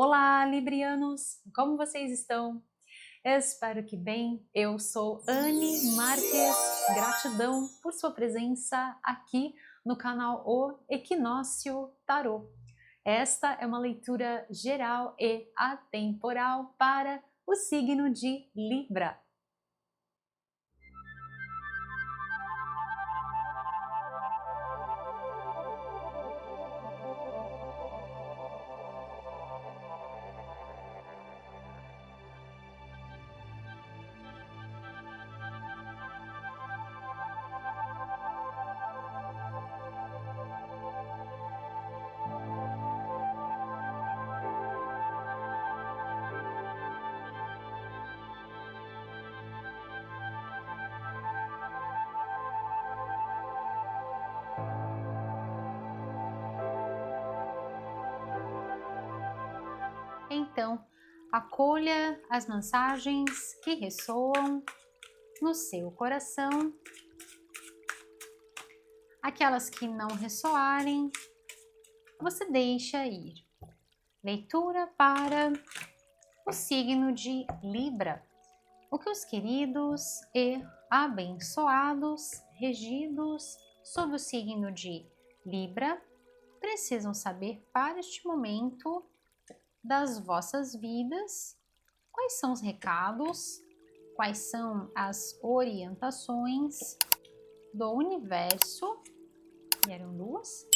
Olá, librianos! Como vocês estão? Eu espero que bem. Eu sou Anne Marques. Gratidão por sua presença aqui no canal O Equinócio Tarô. Esta é uma leitura geral e atemporal para o signo de Libra. Então, acolha as mensagens que ressoam no seu coração, aquelas que não ressoarem, você deixa ir. Leitura para o signo de Libra. O que os queridos e abençoados, regidos sob o signo de Libra, precisam saber para este momento das vossas vidas, quais são os recados, quais são as orientações do universo, e eram duas,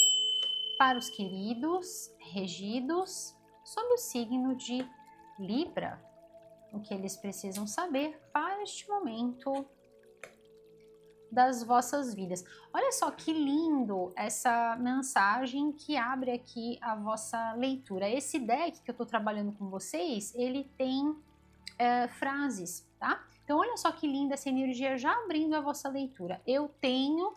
para os queridos regidos sob o signo de Libra, o que eles precisam saber para este momento das vossas vidas. Olha só que lindo essa mensagem que abre aqui a vossa leitura. Esse deck que eu estou trabalhando com vocês, ele tem frases, tá? Então olha só que linda essa energia já abrindo a vossa leitura. Eu tenho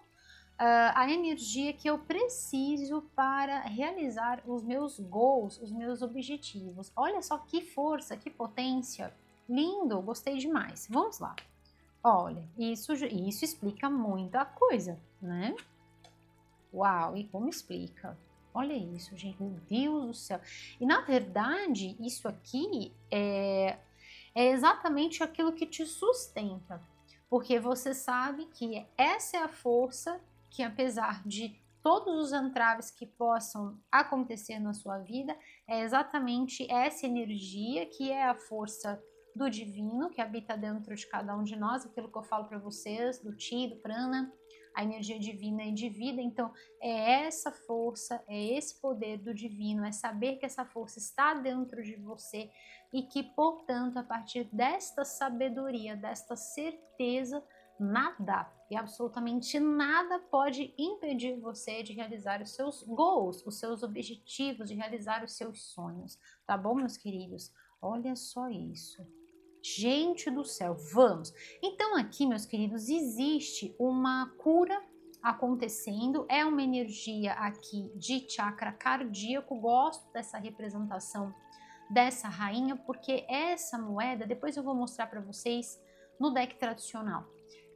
a energia que eu preciso para realizar os meus goals, os meus objetivos. Olha só que força, que potência. Lindo, gostei demais. Vamos lá. Olha, isso explica muita coisa, né? Uau, e como explica? Olha isso, gente, meu Deus do céu. E na verdade, isso aqui é exatamente aquilo que te sustenta. Porque você sabe que essa é a força que, apesar de todos os entraves que possam acontecer na sua vida, é exatamente essa energia que é a força do divino que habita dentro de cada um de nós, aquilo que eu falo para vocês, do Chi, do Prana, a energia divina e de vida. Então é essa força, é esse poder do divino, é saber que essa força está dentro de você e que, portanto, a partir desta sabedoria, desta certeza, nada e absolutamente nada pode impedir você de realizar os seus goals, os seus objetivos, de realizar os seus sonhos, tá bom, meus queridos? Olha só isso. Gente do céu, vamos! Então aqui, meus queridos, existe uma cura acontecendo, é uma energia aqui de chakra cardíaco, gosto dessa representação dessa rainha, porque essa moeda, depois eu vou mostrar para vocês no deck tradicional.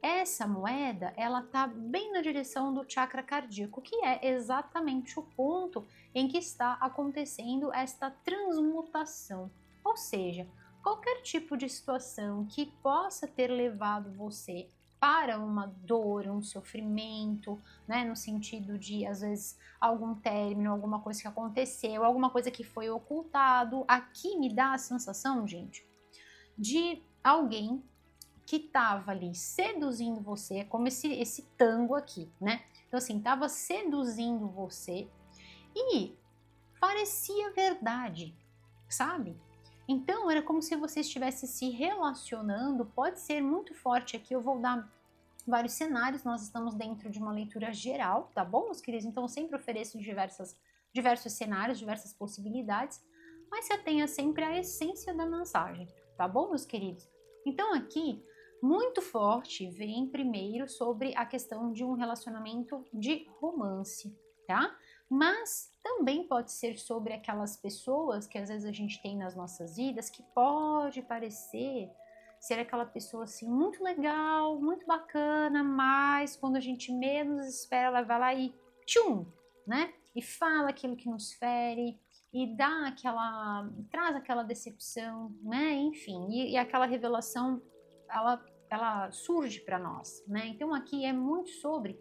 Essa moeda, ela tá bem na direção do chakra cardíaco, que é exatamente o ponto em que está acontecendo esta transmutação, ou seja, qualquer tipo de situação que possa ter levado você para uma dor, um sofrimento, né, no sentido de, às vezes, algum término, alguma coisa que aconteceu, alguma coisa que foi ocultado. Aqui me dá a sensação, gente, de alguém que estava ali seduzindo você, como esse tango aqui, né? Então, assim, estava seduzindo você e parecia verdade, sabe? Então, era como se você estivesse se relacionando, pode ser muito forte aqui, eu vou dar vários cenários, nós estamos dentro de uma leitura geral, tá bom, meus queridos? Então, eu sempre ofereço diversos cenários, diversas possibilidades, mas você tenha sempre a essência da mensagem, tá bom, meus queridos? Então, aqui, muito forte, vem primeiro sobre a questão de um relacionamento de romance, tá? Mas também pode ser sobre aquelas pessoas que às vezes a gente tem nas nossas vidas que pode parecer ser aquela pessoa assim muito legal, muito bacana, mas quando a gente menos espera ela vai lá e tchum, né? E fala aquilo que nos fere, e traz aquela decepção, né? Enfim, e aquela revelação, ela surge para nós, né? Então aqui é muito sobre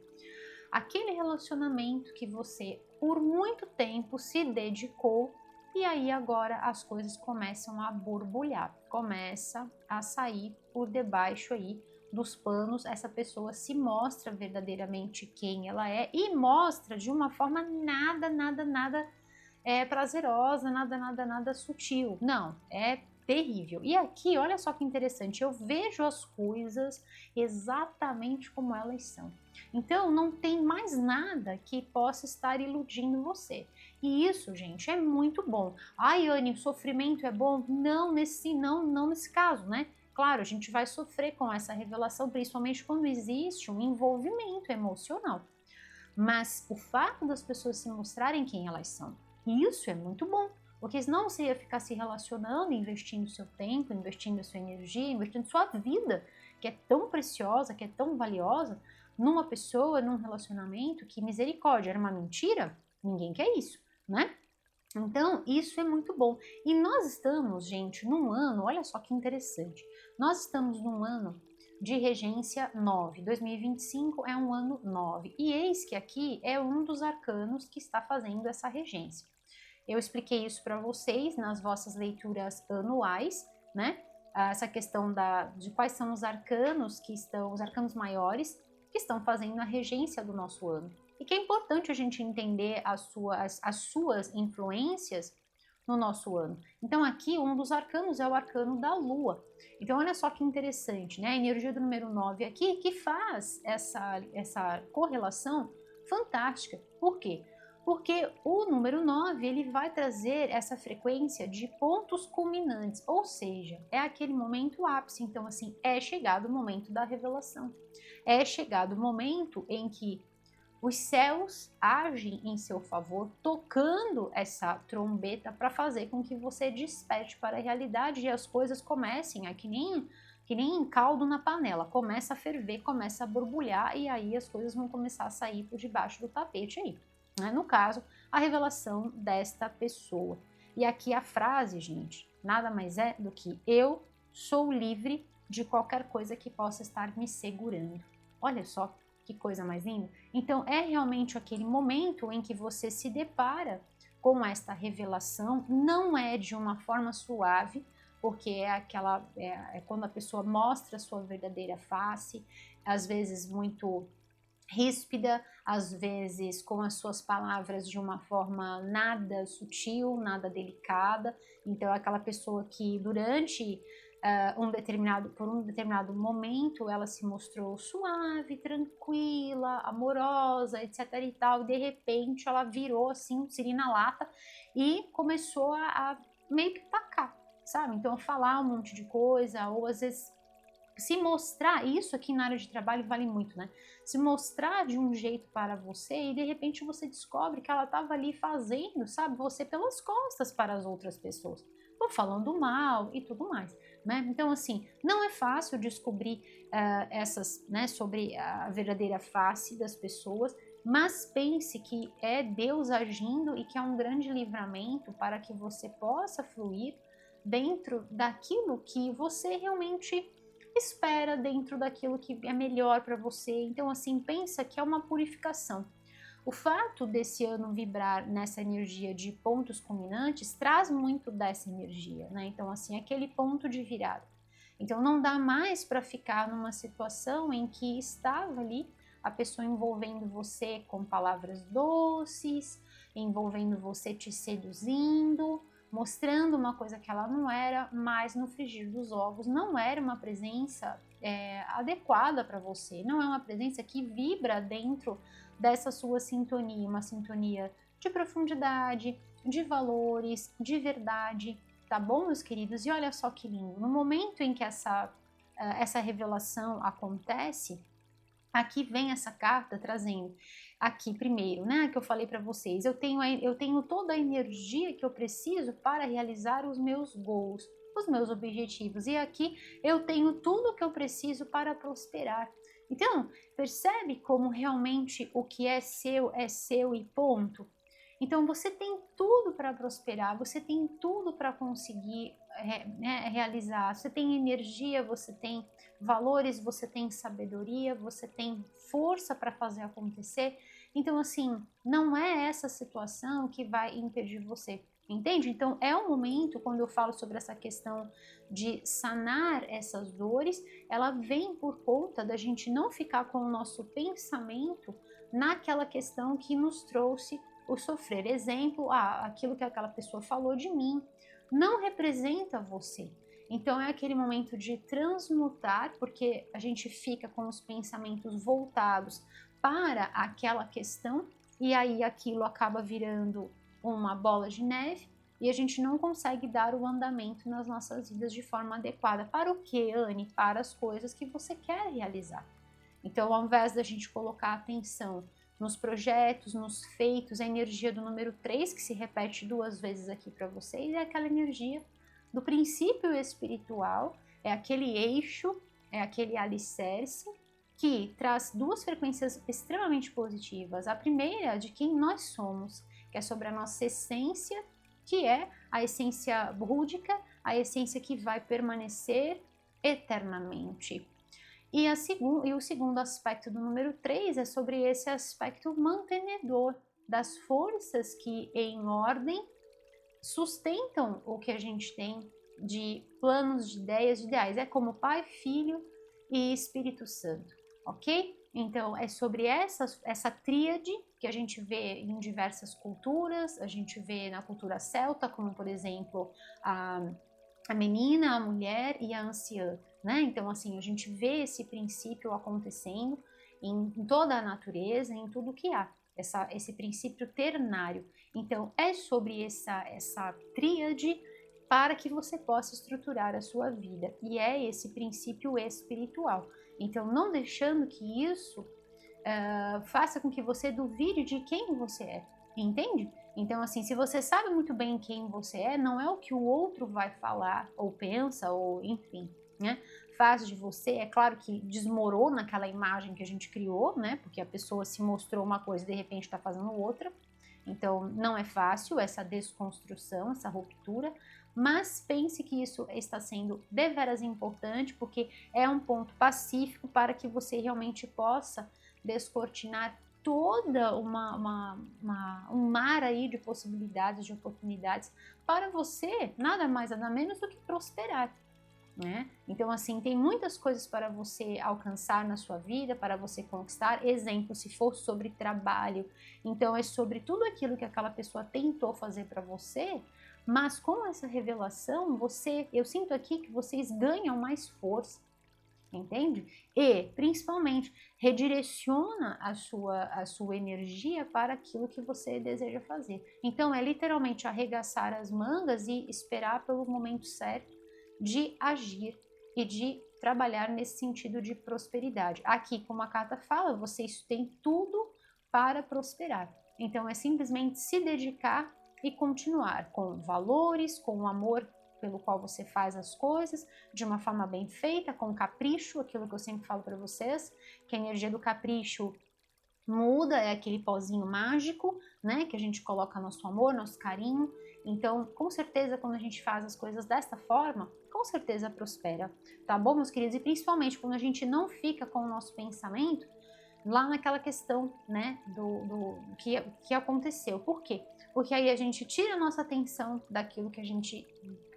aquele relacionamento que você por muito tempo se dedicou e aí agora as coisas começam a borbulhar, começa a sair por debaixo aí dos panos, essa pessoa se mostra verdadeiramente quem ela é e mostra de uma forma nada prazerosa, nada sutil. Não, é terrível. E aqui, olha só que interessante, eu vejo as coisas exatamente como elas são. Então, não tem mais nada que possa estar iludindo você. E isso, gente, é muito bom. Ai, Anne, o sofrimento é bom? Não nesse caso, né? Claro, a gente vai sofrer com essa revelação, principalmente quando existe um envolvimento emocional. Mas o fato das pessoas se mostrarem quem elas são, isso é muito bom. Porque senão você ia ficar se relacionando, investindo seu tempo, investindo sua energia, investindo sua vida, que é tão preciosa, que é tão valiosa, numa pessoa, num relacionamento, que misericórdia, era uma mentira? Ninguém quer isso, né? Então, isso é muito bom. E nós estamos, gente, num ano, olha só que interessante, nós estamos num ano de regência 9. 2025 é um ano 9. E eis que aqui é um dos arcanos que está fazendo essa regência. Eu expliquei isso para vocês nas vossas leituras anuais, né? Essa questão de quais são os arcanos os arcanos maiores que estão fazendo a regência do nosso ano. E que é importante a gente entender as suas influências no nosso ano. Então aqui um dos arcanos é o arcano da Lua. Então olha só que interessante, né? A energia do número 9 aqui que faz essa correlação fantástica. Por quê? Porque o número 9 ele vai trazer essa frequência de pontos culminantes, ou seja, é aquele momento ápice. Então assim, é chegado o momento da revelação. É chegado o momento em que os céus agem em seu favor, tocando essa trombeta para fazer com que você desperte para a realidade e as coisas comecem a que nem caldo na panela, começa a ferver, começa a borbulhar e aí as coisas vão começar a sair por debaixo do tapete aí, né? No caso, a revelação desta pessoa. E aqui a frase, gente, nada mais é do que eu sou livre de qualquer coisa que possa estar me segurando. Olha só que coisa mais linda. Então, é realmente aquele momento em que você se depara com esta revelação, não é de uma forma suave, porque é quando a pessoa mostra a sua verdadeira face, às vezes muito ríspida, às vezes com as suas palavras de uma forma nada sutil, nada delicada. Então, é aquela pessoa que durante por um determinado momento ela se mostrou suave, tranquila, amorosa, etc e tal, e de repente ela virou assim, um siri na lata e começou a meio que tacar, sabe? Então falar um monte de coisa, ou às vezes se mostrar, isso aqui na área de trabalho vale muito, né? Se mostrar de um jeito para você e de repente você descobre que ela estava ali fazendo, sabe, você pelas costas para as outras pessoas, ou falando mal e tudo mais, né? Então, assim, não é fácil descobrir né, sobre a verdadeira face das pessoas, mas pense que é Deus agindo e que é um grande livramento para que você possa fluir dentro daquilo que você realmente espera, dentro daquilo que é melhor para você. Então, assim, pensa que é uma purificação. O fato desse ano vibrar nessa energia de pontos culminantes traz muito dessa energia, né? Então, assim, aquele ponto de virada. Então, não dá mais para ficar numa situação em que estava ali a pessoa envolvendo você com palavras doces, envolvendo você te seduzindo, mostrando uma coisa que ela não era, mas no frigir dos ovos não era uma presença adequada para você, não é uma presença que vibra dentro dessa sua sintonia, uma sintonia de profundidade, de valores, de verdade, tá bom, meus queridos? E olha só que lindo, no momento em que essa revelação acontece, aqui vem essa carta trazendo aqui primeiro, né, que eu falei para vocês, eu tenho toda a energia que eu preciso para realizar os meus goals, os meus objetivos, e aqui eu tenho tudo o que eu preciso para prosperar. Então, percebe como realmente o que é seu e ponto? Então você tem tudo para prosperar, você tem tudo para conseguir realizar, você tem energia, você tem valores, você tem sabedoria, você tem força para fazer acontecer. Então assim, não é essa situação que vai impedir você. Entende? Então é um momento, quando eu falo sobre essa questão de sanar essas dores, ela vem por conta da gente não ficar com o nosso pensamento naquela questão que nos trouxe o sofrer. Exemplo, aquilo que aquela pessoa falou de mim não representa você. Então é aquele momento de transmutar, porque a gente fica com os pensamentos voltados para aquela questão e aí aquilo acaba virando uma bola de neve e a gente não consegue dar o andamento nas nossas vidas de forma adequada. Para o quê, Anne? Para as coisas que você quer realizar. Então, ao invés da gente colocar atenção nos projetos, nos feitos, a energia do número 3, que se repete 2 vezes aqui para vocês, é aquela energia do princípio espiritual, é aquele eixo, é aquele alicerce que traz 2 frequências extremamente positivas. A primeira é de quem nós somos, que é sobre a nossa essência, que é a essência búdica, a essência que vai permanecer eternamente. E o segundo aspecto do número 3 é sobre esse aspecto mantenedor das forças que, em ordem, sustentam o que a gente tem de planos, de ideias, de ideais. É como Pai, Filho e Espírito Santo, ok? Então, é sobre essa tríade que a gente vê em diversas culturas, a gente vê na cultura celta, como, por exemplo, a menina, a mulher e a anciã, né? Então, assim, a gente vê esse princípio acontecendo em toda a natureza, em tudo que há, esse princípio ternário. Então, é sobre essa tríade para que você possa estruturar a sua vida, e é esse princípio espiritual. Então, não deixando que isso faça com que você duvide de quem você é, entende? Então, assim, se você sabe muito bem quem você é, não é o que o outro vai falar, ou pensa, ou enfim, né? Faz de você, é claro que desmorona aquela imagem que a gente criou, né? Porque a pessoa se mostrou uma coisa e de repente está fazendo outra. Então, não é fácil essa desconstrução, essa ruptura, mas pense que isso está sendo deveras importante, porque é um ponto pacífico para que você realmente possa descortinar toda um mar aí de possibilidades, de oportunidades para você, nada mais, nada menos do que prosperar, né? Então, assim, tem muitas coisas para você alcançar na sua vida, para você conquistar. Exemplo, se for sobre trabalho, então é sobre tudo aquilo que aquela pessoa tentou fazer para você, mas com essa revelação, eu sinto aqui que vocês ganham mais força, entende? E, principalmente, redireciona a sua energia para aquilo que você deseja fazer. Então, é literalmente arregaçar as mangas e esperar pelo momento certo de agir e de trabalhar nesse sentido de prosperidade. Aqui, como a carta fala, vocês têm tudo para prosperar. Então, é simplesmente se dedicar e continuar com valores, com o amor pelo qual você faz as coisas, de uma forma bem feita, com capricho, aquilo que eu sempre falo para vocês, que a energia do capricho muda, é aquele pozinho mágico, né, que a gente coloca nosso amor, nosso carinho. Então, com certeza, quando a gente faz as coisas desta forma, com certeza prospera, tá bom, meus queridos? E principalmente quando a gente não fica com o nosso pensamento lá naquela questão, né, do que aconteceu. Por quê? Porque aí a gente tira a nossa atenção daquilo que a gente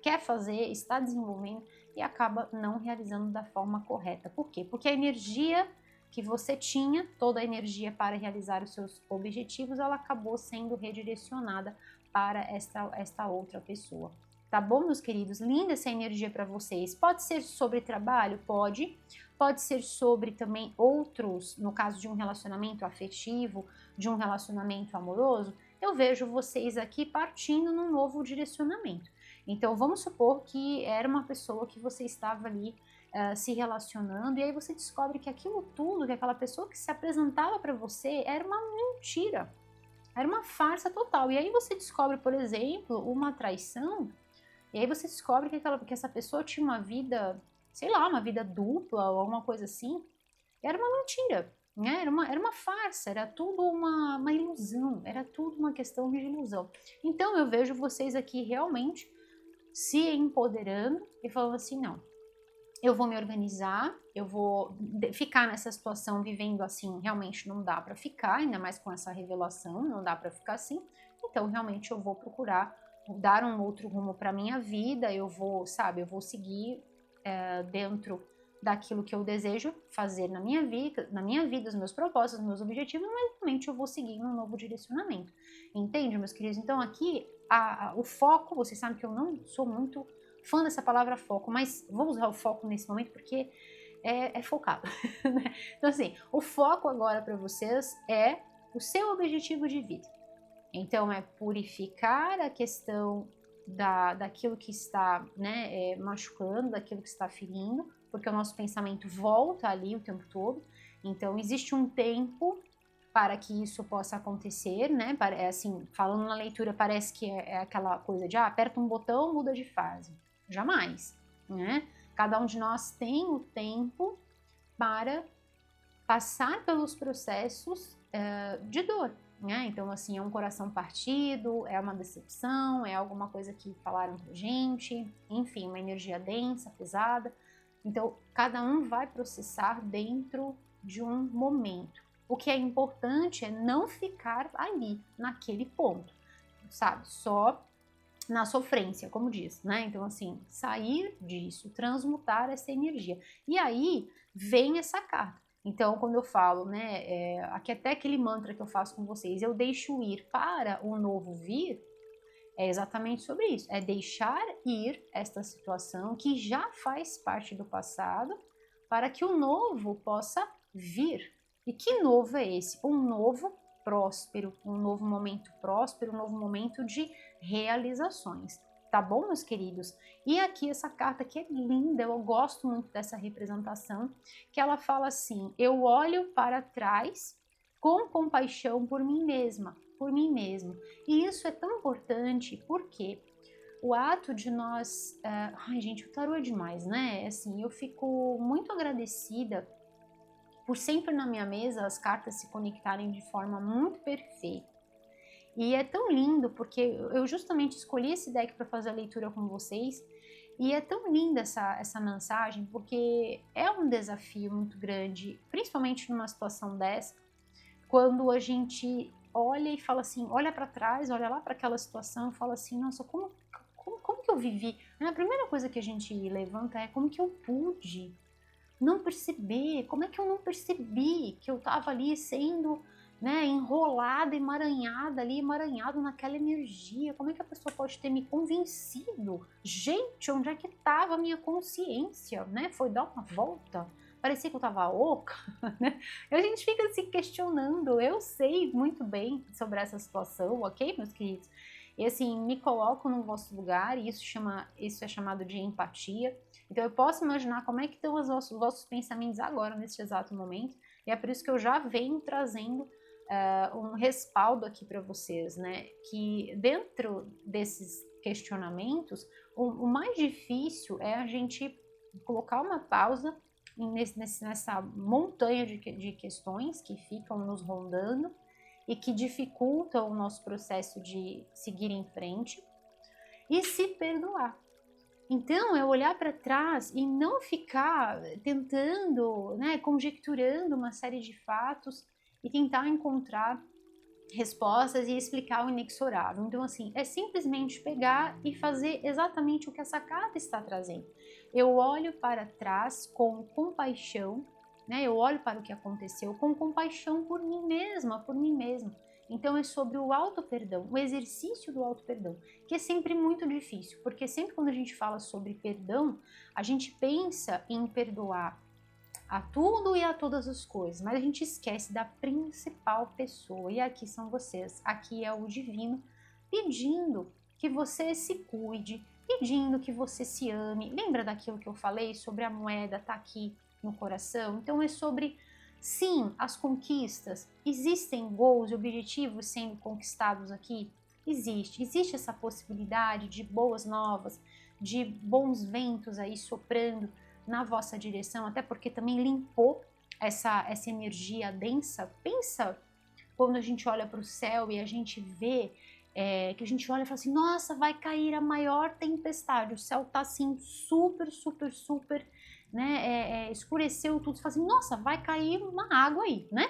quer fazer, está desenvolvendo e acaba não realizando da forma correta. Por quê? Porque a energia que você tinha, toda a energia para realizar os seus objetivos, ela acabou sendo redirecionada para esta outra pessoa. Tá bom, meus queridos? Linda essa energia para vocês. Pode ser sobre trabalho? Pode. Pode ser sobre também outros, no caso de um relacionamento afetivo, de um relacionamento amoroso. Eu vejo vocês aqui partindo num novo direcionamento. Então, vamos supor que era uma pessoa que você estava ali se relacionando e aí você descobre que aquilo tudo, que aquela pessoa que se apresentava para você era uma mentira, era uma farsa total. E aí você descobre, por exemplo, uma traição, e aí você descobre que essa pessoa tinha uma vida, sei lá, uma vida dupla ou alguma coisa assim, era uma mentira. né? Era uma farsa, era tudo uma ilusão, era tudo uma questão de ilusão. Então eu vejo vocês aqui realmente se empoderando e falando assim, não, eu vou me organizar, eu vou ficar nessa situação vivendo assim, realmente não dá para ficar, ainda mais com essa revelação, não dá para ficar assim. Então realmente eu vou procurar dar um outro rumo para minha vida, eu vou, sabe, eu vou seguir dentro daquilo que eu desejo fazer na minha vida, os meus propósitos, os meus objetivos, mas realmente eu vou seguir num novo direcionamento. Entende, meus queridos? Então aqui o foco, vocês sabem que eu não sou muito fã dessa palavra foco, mas vou usar o foco nesse momento porque é focado. Né? Então, assim, o foco agora para vocês é o seu objetivo de vida. Então, é purificar a questão daquilo que está, né, machucando, daquilo que está ferindo, porque o nosso pensamento volta ali o tempo todo. Então, existe um tempo para que isso possa acontecer, né? Assim, falando na leitura, parece que é aquela coisa de aperta um botão, muda de fase. Jamais, né? Cada um de nós tem o tempo para passar pelos processos de dor, né? Então, assim, é um coração partido, é uma decepção, é alguma coisa que falaram pra gente, enfim, uma energia densa, pesada. Então, cada um vai processar dentro de um momento. O que é importante é não ficar ali, naquele ponto, sabe? Só na sofrência, como diz, né? Então, assim, sair disso, transmutar essa energia. E aí vem essa carta. Então, quando eu falo, né, aqui até aquele mantra que eu faço com vocês, eu deixo ir para o novo vir, é exatamente sobre isso. É deixar ir esta situação que já faz parte do passado para que o novo possa vir. E que novo é esse? Um novo próspero, um novo momento próspero, um novo momento de realizações. Tá bom, meus queridos? E aqui essa carta que é linda, eu gosto muito dessa representação, que ela fala assim: eu olho para trás com compaixão por mim mesma, por mim mesmo. E isso é tão importante porque o ato de nós. Ai, gente, o tarô é demais, né? Assim, eu fico muito agradecida por sempre na minha mesa as cartas se conectarem de forma muito perfeita. E é tão lindo porque eu justamente escolhi esse deck para fazer a leitura com vocês. E é tão linda essa mensagem porque é um desafio muito grande, principalmente numa situação dessa, quando a gente olha e fala assim, olha para trás, olha lá para aquela situação e fala assim, nossa, como que eu vivi? A primeira coisa que a gente levanta é como que eu pude não perceber, como é que eu não percebi que eu estava ali sendo, né, enrolada, emaranhada ali, emaranhado naquela energia, como é que a pessoa pode ter me convencido? Gente, onde é que estava a minha consciência, né? Foi dar uma volta? Parecia que eu estava oca, né? E a gente fica se questionando, eu sei muito bem sobre essa situação, ok, meus queridos? E assim, me coloco no vosso lugar e isso é chamado de empatia. Então eu posso imaginar como é que estão os vossos pensamentos agora, neste exato momento, e é por isso que eu já venho trazendo um respaldo aqui para vocês, né? Que dentro desses questionamentos, o mais difícil é a gente colocar uma pausa nessa montanha de questões que ficam nos rondando e que dificultam o nosso processo de seguir em frente e se perdoar. Então, é olhar para trás e não ficar tentando, né, conjecturando uma série de fatos e tentar encontrar respostas e explicar o inexorável. Então, assim, é simplesmente pegar e fazer exatamente o que essa carta está trazendo. Eu olho para trás com compaixão, né? Eu olho para o que aconteceu com compaixão por mim mesma, por mim mesmo. Então é sobre o auto-perdão, o exercício do auto-perdão, que é sempre muito difícil, porque sempre quando a gente fala sobre perdão, a gente pensa em perdoar a tudo e a todas as coisas, mas a gente esquece da principal pessoa, e aqui são vocês, aqui é o divino, pedindo que você se cuide, pedindo que você se ame. Lembra daquilo que eu falei sobre a moeda tá aqui no coração? Então é sobre, sim, as conquistas, existem goals e objetivos sendo conquistados aqui? Existe essa possibilidade de boas novas, de bons ventos aí soprando na vossa direção, até porque também limpou essa energia densa. Pensa quando a gente olha para o céu e a gente vê, que a gente olha e fala assim, nossa, vai cair a maior tempestade, o céu tá assim super, super, super, né, escureceu tudo, você fala assim, nossa, vai cair uma água aí, né?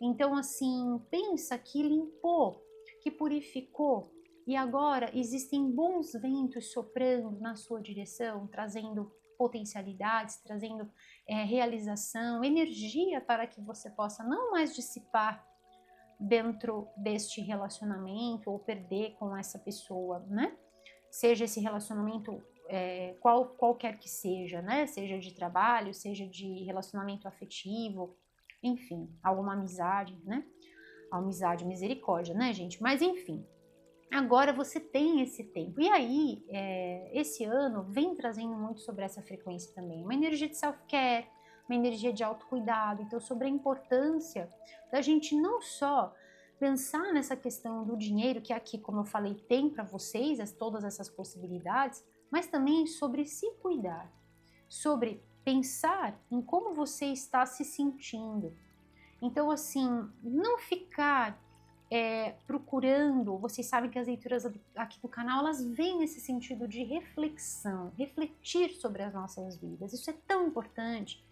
Então, assim, pensa que limpou, que purificou, e agora existem bons ventos soprando na sua direção, trazendo potencialidades, trazendo realização, energia para que você possa não mais dissipar dentro deste relacionamento ou perder com essa pessoa, né? Seja esse relacionamento qualquer que seja, né? Seja de trabalho, seja de relacionamento afetivo, enfim, alguma amizade, né? Amizade, misericórdia, né, gente? Mas enfim, agora você tem esse tempo. E aí, esse ano vem trazendo muito sobre essa frequência também. Uma energia de self-care, uma energia de autocuidado. Então, sobre a importância da gente não só pensar nessa questão do dinheiro, que aqui, como eu falei, tem para vocês todas essas possibilidades, mas também sobre se cuidar, sobre pensar em como você está se sentindo. Então, assim, não ficar procurando, vocês sabem que as leituras aqui do canal, elas vêm nesse sentido de reflexão, refletir sobre as nossas vidas. Isso é tão importante,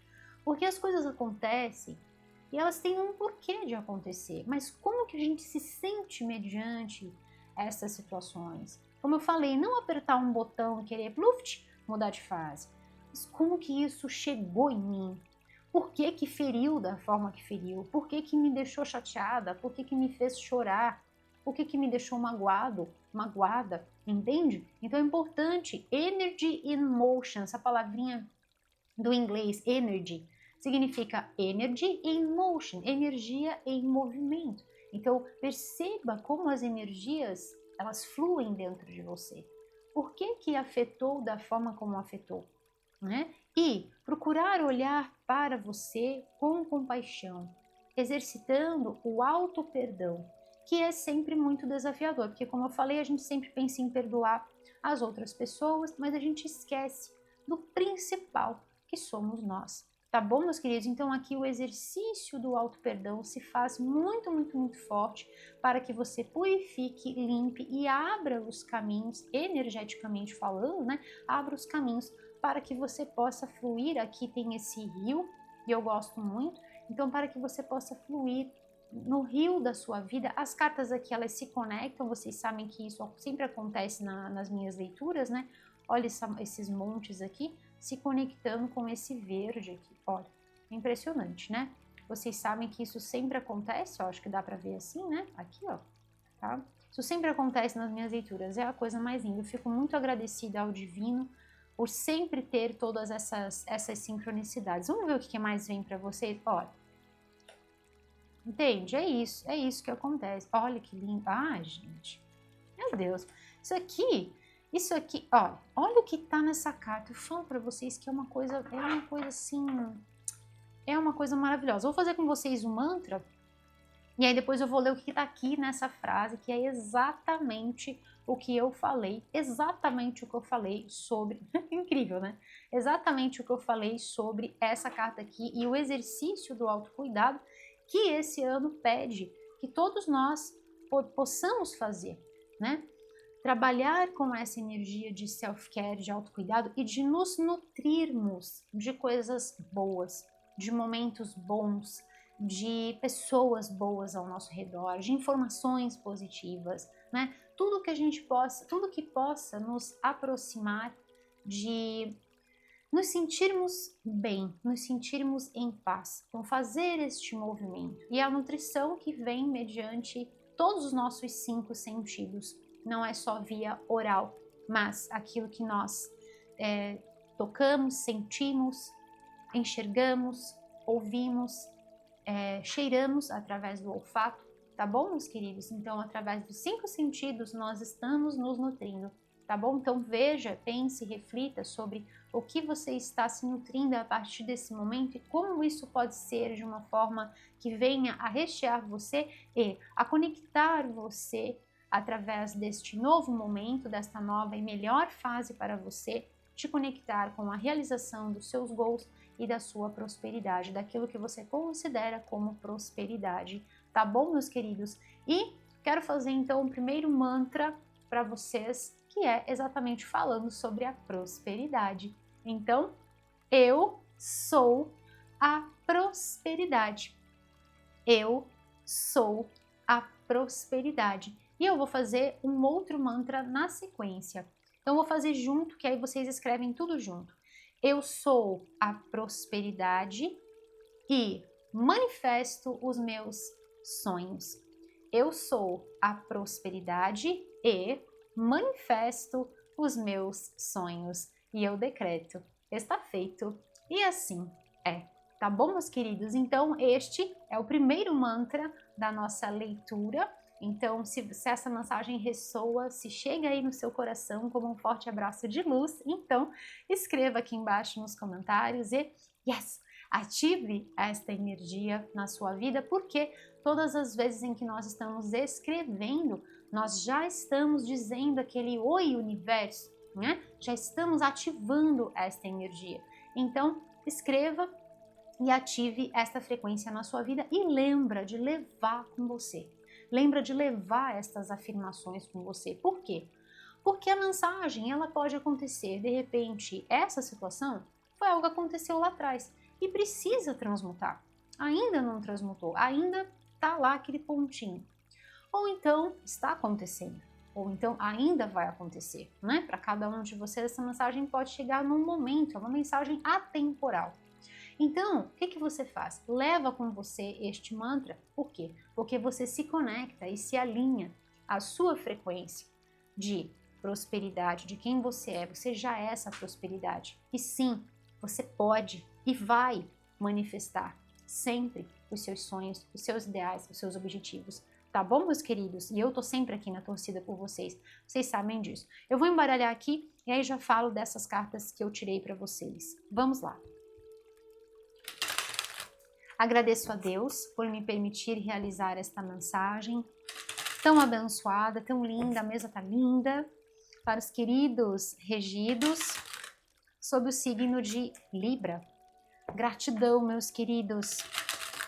porque as coisas acontecem e elas têm um porquê de acontecer, mas como que a gente se sente mediante essas situações? Como eu falei, não apertar um botão e querer pluft, mudar de fase, mas como que isso chegou em mim? Por que que feriu da forma que feriu? Por que que me deixou chateada? Por que que me fez chorar? Por que que me deixou magoada? Entende? Então é importante, energy in motion, essa palavrinha do inglês, energy, significa energy in motion, energia em movimento. Então perceba como as energias, elas fluem dentro de você. Por que que afetou da forma como afetou? Né? E procurar olhar para você com compaixão, exercitando o auto-perdão, que é sempre muito desafiador, porque como eu falei, a gente sempre pensa em perdoar as outras pessoas, mas a gente esquece do principal, que somos nós. Tá bom, meus queridos? Então aqui o exercício do auto-perdão se faz muito, muito, muito forte para que você purifique, limpe e abra os caminhos, energeticamente falando, né? Abra os caminhos para que você possa fluir. Aqui tem esse rio, e eu gosto muito, então para que você possa fluir no rio da sua vida. As cartas aqui, elas se conectam, vocês sabem que isso sempre acontece nas minhas leituras, né? Olha esses montes aqui, se conectando com esse verde aqui, olha, é impressionante, né? Vocês sabem que isso sempre acontece, ó, acho que dá pra ver assim, né? Aqui, ó, tá? Isso sempre acontece nas minhas leituras, é a coisa mais linda. Eu fico muito agradecida ao divino por sempre ter todas essas sincronicidades. Vamos ver o que mais vem para vocês? Olha, entende? É isso que acontece. Olha que lindo. Ah, gente, meu Deus. Isso aqui, olha o que tá nessa carta. Eu falo para vocês que é uma coisa assim, é uma coisa maravilhosa. Vou fazer com vocês um mantra. E aí depois eu vou ler o que está aqui nessa frase, que é exatamente o que eu falei, exatamente o que eu falei sobre, incrível, né? Exatamente o que eu falei sobre essa carta aqui e o exercício do autocuidado que esse ano pede que todos nós possamos fazer, né? Trabalhar com essa energia de self-care, de autocuidado e de nos nutrirmos de coisas boas, de momentos bons, de pessoas boas ao nosso redor, de informações positivas, né? Tudo que possa nos aproximar de nos sentirmos bem, nos sentirmos em paz. Então, fazer este movimento. E a nutrição que vem mediante todos os nossos 5 sentidos, não é só via oral, mas aquilo que nós tocamos, sentimos, enxergamos, ouvimos, cheiramos através do olfato, tá bom, meus queridos? Então, através dos 5 sentidos, nós estamos nos nutrindo, tá bom? Então, veja, pense, reflita sobre o que você está se nutrindo a partir desse momento e como isso pode ser de uma forma que venha a rechear você e a conectar você através deste novo momento, desta nova e melhor fase para você, te conectar com a realização dos seus goals e da sua prosperidade, daquilo que você considera como prosperidade, tá bom, meus queridos? E quero fazer então o primeiro mantra para vocês, que é exatamente falando sobre a prosperidade. Então, eu sou a prosperidade. Eu sou a prosperidade. E eu vou fazer um outro mantra na sequência. Então, eu vou fazer junto, que aí vocês escrevem tudo junto. Eu sou a prosperidade e manifesto os meus sonhos. Eu sou a prosperidade e manifesto os meus sonhos. E eu decreto, está feito. E assim é. Tá bom, meus queridos? Então, este é o primeiro mantra da nossa leitura. Então, se essa mensagem ressoa, se chega aí no seu coração como um forte abraço de luz, então escreva aqui embaixo nos comentários e yes, ative esta energia na sua vida, porque todas as vezes em que nós estamos escrevendo, nós já estamos dizendo aquele oi universo, né? Já estamos ativando esta energia. Então, escreva e ative esta frequência na sua vida e lembra de levar com você. Lembra de levar estas afirmações com você. Por quê? Porque a mensagem, ela pode acontecer, de repente, essa situação foi algo que aconteceu lá atrás e precisa transmutar. Ainda não transmutou, ainda tá lá aquele pontinho. Ou então está acontecendo, ou então ainda vai acontecer, né? Para cada um de vocês, essa mensagem pode chegar num momento, é uma mensagem atemporal. Então, o que você faz? Leva com você este mantra. Por quê? Porque você se conecta e se alinha à sua frequência de prosperidade, de quem você é. Você já é essa prosperidade. E sim, você pode e vai manifestar sempre os seus sonhos, os seus ideais, os seus objetivos. Tá bom, meus queridos? E eu tô sempre aqui na torcida por vocês. Vocês sabem disso. Eu vou embaralhar aqui e aí já falo dessas cartas que eu tirei para vocês. Vamos lá. Agradeço a Deus por me permitir realizar esta mensagem tão abençoada, tão linda, a mesa tá linda, para os queridos regidos sob o signo de Libra. Gratidão, meus queridos,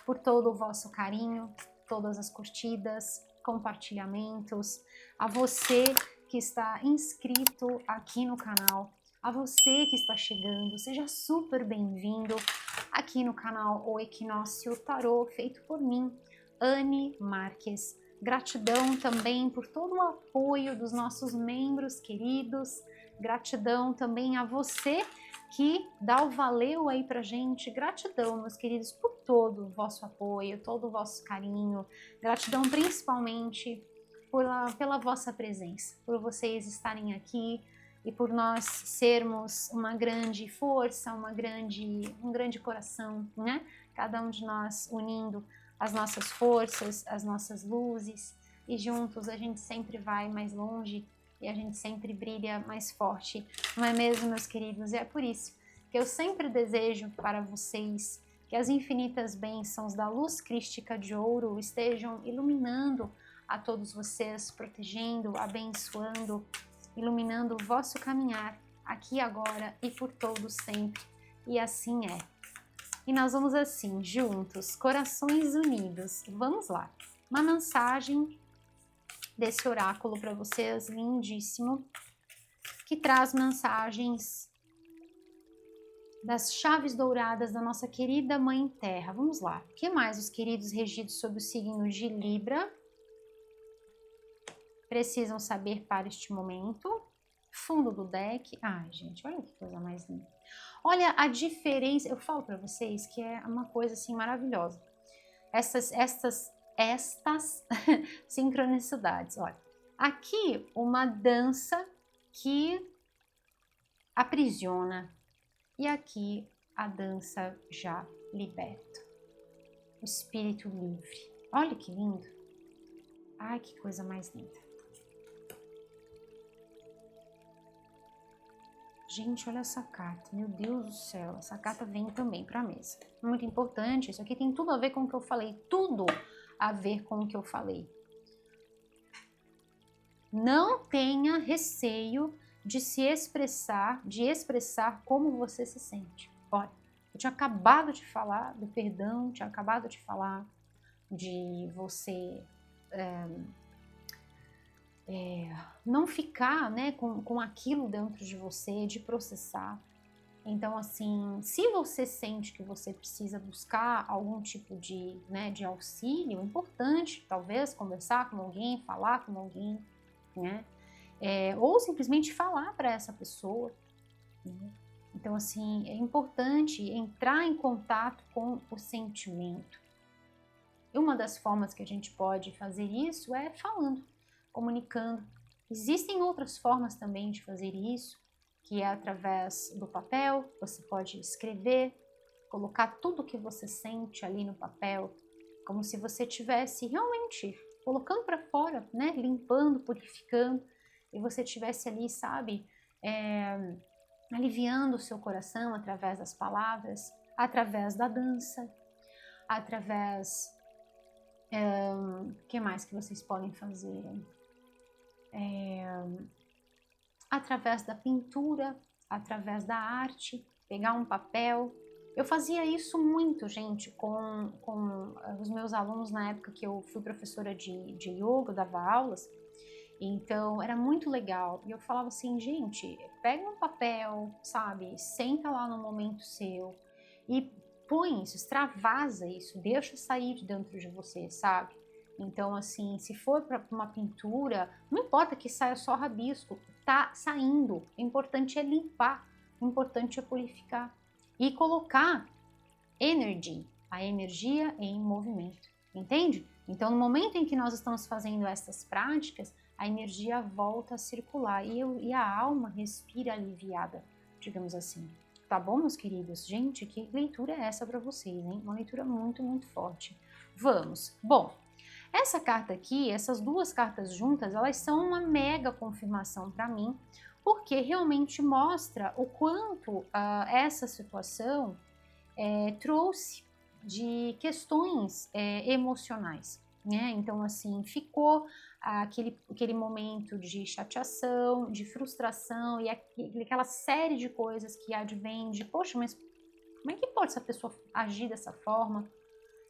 por todo o vosso carinho, todas as curtidas, compartilhamentos, a você que está inscrito aqui no canal, a você que está chegando, seja super bem-vindo aqui no canal O Equinócio Tarô, feito por mim, Anne Marques. Gratidão também por todo o apoio dos nossos membros queridos, gratidão também a você que dá o valeu aí pra gente, gratidão, meus queridos, por todo o vosso apoio, todo o vosso carinho, gratidão principalmente pela vossa presença, por vocês estarem aqui, e por nós sermos uma grande força, um grande coração, né? Cada um de nós unindo as nossas forças, as nossas luzes, e juntos a gente sempre vai mais longe e a gente sempre brilha mais forte, não é mesmo, meus queridos? E é por isso que eu sempre desejo para vocês que as infinitas bênçãos da luz crística de ouro estejam iluminando a todos vocês, protegendo, abençoando, iluminando o vosso caminhar aqui agora e por todo sempre. E assim é. E nós vamos assim, juntos, corações unidos. Vamos lá. Uma mensagem desse oráculo para vocês, lindíssimo, que traz mensagens das chaves douradas da nossa querida Mãe Terra. Vamos lá. O que mais os queridos regidos sob o signo de Libra precisam saber para este momento? Fundo do deck. Ai, gente, olha que coisa mais linda. Olha a diferença. Eu falo para vocês que é uma coisa assim maravilhosa. Estas sincronicidades. Olha, aqui uma dança que aprisiona e aqui a dança já liberta. O espírito livre. Olha que lindo. Ai, que coisa mais linda. Gente, olha essa carta, meu Deus do céu, essa carta vem também para a mesa. Muito importante, isso aqui tem tudo a ver com o que eu falei, tudo a ver com o que eu falei. Não tenha receio de se expressar, de expressar como você se sente. Olha, eu tinha acabado de falar do perdão, tinha acabado de falar de você não ficar, né, com aquilo dentro de você, de processar. Então, assim, se você sente que você precisa buscar algum tipo de, né, de auxílio, é importante, talvez, conversar com alguém, falar com alguém, né? Ou simplesmente falar para essa pessoa, né? Então, assim, é importante entrar em contato com o sentimento. E uma das formas que a gente pode fazer isso é falando, comunicando. Existem outras formas também de fazer isso, que é através do papel. Você pode escrever, colocar tudo o que você sente ali no papel, como se você estivesse realmente colocando para fora, né? Limpando, purificando, e você estivesse ali, sabe, aliviando o seu coração através das palavras, através da dança, através... O que mais que vocês podem fazer? Através da pintura, através da arte, pegar um papel. Eu fazia isso muito, gente, com os meus alunos na época que eu fui professora de yoga, eu dava aulas. Então, era muito legal. E eu falava assim, gente, pega um papel, sabe? Senta lá no momento seu e põe isso, extravasa isso, deixa sair de dentro de você, sabe? Então, assim, se for para uma pintura, não importa que saia só rabisco, tá saindo. O importante é limpar, o importante é purificar e colocar a energia em movimento, entende? Então, no momento em que nós estamos fazendo essas práticas, a energia volta a circular e a alma respira aliviada, digamos assim. Tá bom, meus queridos? Gente, que leitura é essa para vocês, hein? Uma leitura muito, muito forte. Vamos. Bom, essa carta aqui, essas duas cartas juntas, elas são uma mega confirmação para mim, porque realmente mostra o quanto essa situação trouxe de questões emocionais, né? Então, assim, ficou aquele momento de chateação, de frustração e aquela série de coisas que advém de, poxa, mas como é que pode essa pessoa agir dessa forma?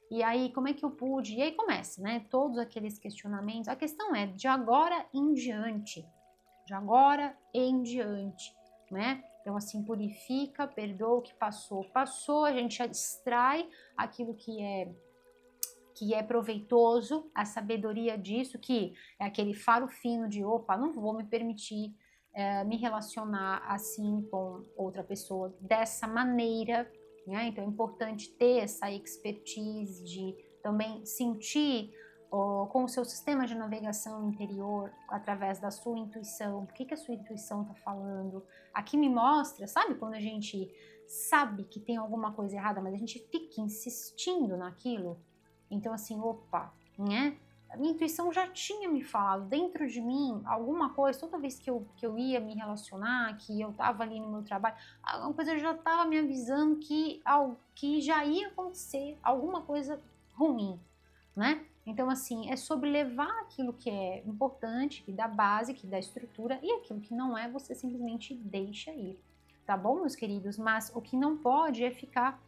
E aí, como é que eu pude? E aí começa, né? Todos aqueles questionamentos. A questão é de agora em diante, né? Então, assim, purifica, perdoa o que passou. Passou, a gente extrai aquilo que é proveitoso, a sabedoria disso, que é aquele faro fino de, opa, não vou me permitir me relacionar assim com outra pessoa dessa maneira, né? Então é importante ter essa expertise de também sentir com o seu sistema de navegação interior, através da sua intuição, o que a sua intuição está falando. Aqui me mostra, sabe quando a gente sabe que tem alguma coisa errada, mas a gente fica insistindo naquilo? Então assim, opa, né? A minha intuição já tinha me falado dentro de mim alguma coisa, toda vez que eu ia me relacionar, que eu estava ali no meu trabalho, alguma coisa já estava me avisando que já ia acontecer alguma coisa ruim, né? Então, assim, é sobre levar aquilo que é importante, que dá base, que dá estrutura, e aquilo que não é, você simplesmente deixa ir, tá bom, meus queridos? Mas o que não pode é ficar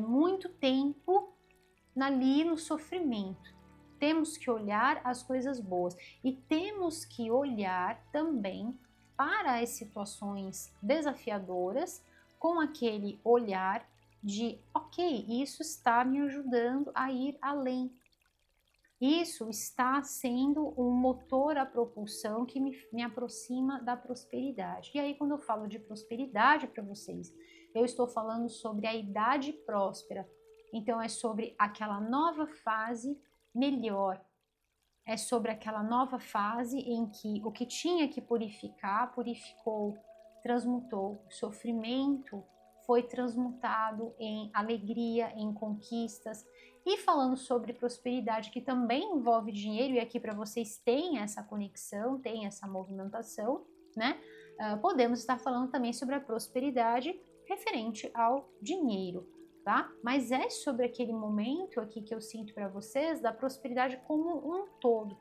muito tempo ali no sofrimento. Temos que olhar as coisas boas e temos que olhar também para as situações desafiadoras com aquele olhar de, ok, isso está me ajudando a ir além. Isso está sendo um motor a propulsão que me aproxima da prosperidade. E aí, quando eu falo de prosperidade para vocês, eu estou falando sobre a idade próspera. Então, é sobre aquela nova fase melhor. É sobre aquela nova fase em que o que tinha que purificar, purificou, transmutou. O sofrimento foi transmutado em alegria, em conquistas. E falando sobre prosperidade, que também envolve dinheiro, e aqui para vocês tem essa conexão, tem essa movimentação, né? Podemos estar falando também sobre a prosperidade referente ao dinheiro, tá? Mas é sobre aquele momento aqui que eu sinto para vocês da prosperidade como um todo.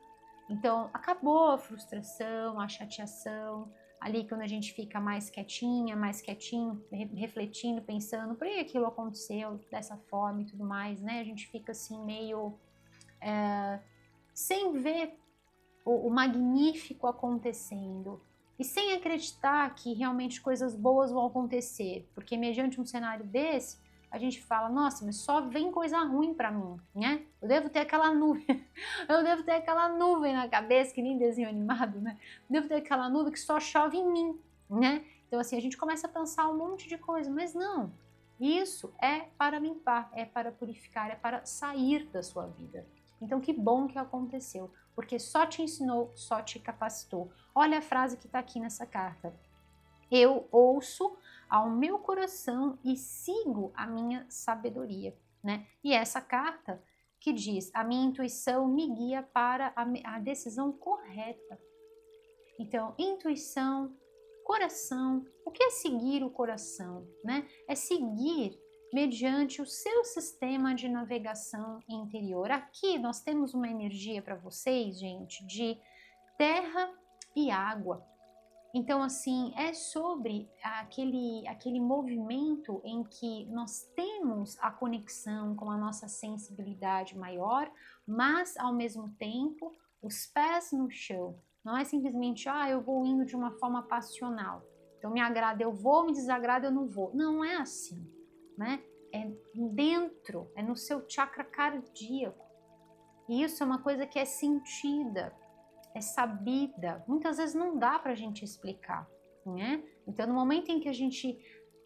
Então, acabou a frustração, a chateação, ali quando a gente fica mais quietinha, mais quietinho, refletindo, pensando, por que aquilo aconteceu dessa forma e tudo mais, né? A gente fica assim meio sem ver o magnífico acontecendo e sem acreditar que realmente coisas boas vão acontecer, porque mediante um cenário desse, a gente fala, nossa, mas só vem coisa ruim para mim, né? Eu devo ter aquela nuvem, eu devo ter aquela nuvem na cabeça, que nem desenho animado, né? Eu devo ter aquela nuvem que só chove em mim, né? Então assim, a gente começa a pensar um monte de coisa, mas não. Isso é para limpar, é para purificar, é para sair da sua vida. Então que bom que aconteceu, porque só te ensinou, só te capacitou. Olha a frase que está aqui nessa carta. Eu ouço ao meu coração e sigo a minha sabedoria, né? E essa carta que diz, a minha intuição me guia para a decisão correta. Então, intuição, coração, o que é seguir o coração, né? É seguir mediante o seu sistema de navegação interior. Aqui nós temos uma energia para vocês, gente, de terra e água. Então, assim, é sobre aquele movimento em que nós temos a conexão com a nossa sensibilidade maior, mas, ao mesmo tempo, os pés no chão. Não é simplesmente, eu vou indo de uma forma passional. Então, me agrada, eu vou, me desagrada, eu não vou. Não é assim, né? É dentro, é no seu chakra cardíaco. E isso é uma coisa que é sentida, é sabida, muitas vezes não dá para a gente explicar, né? Então, no momento em que a gente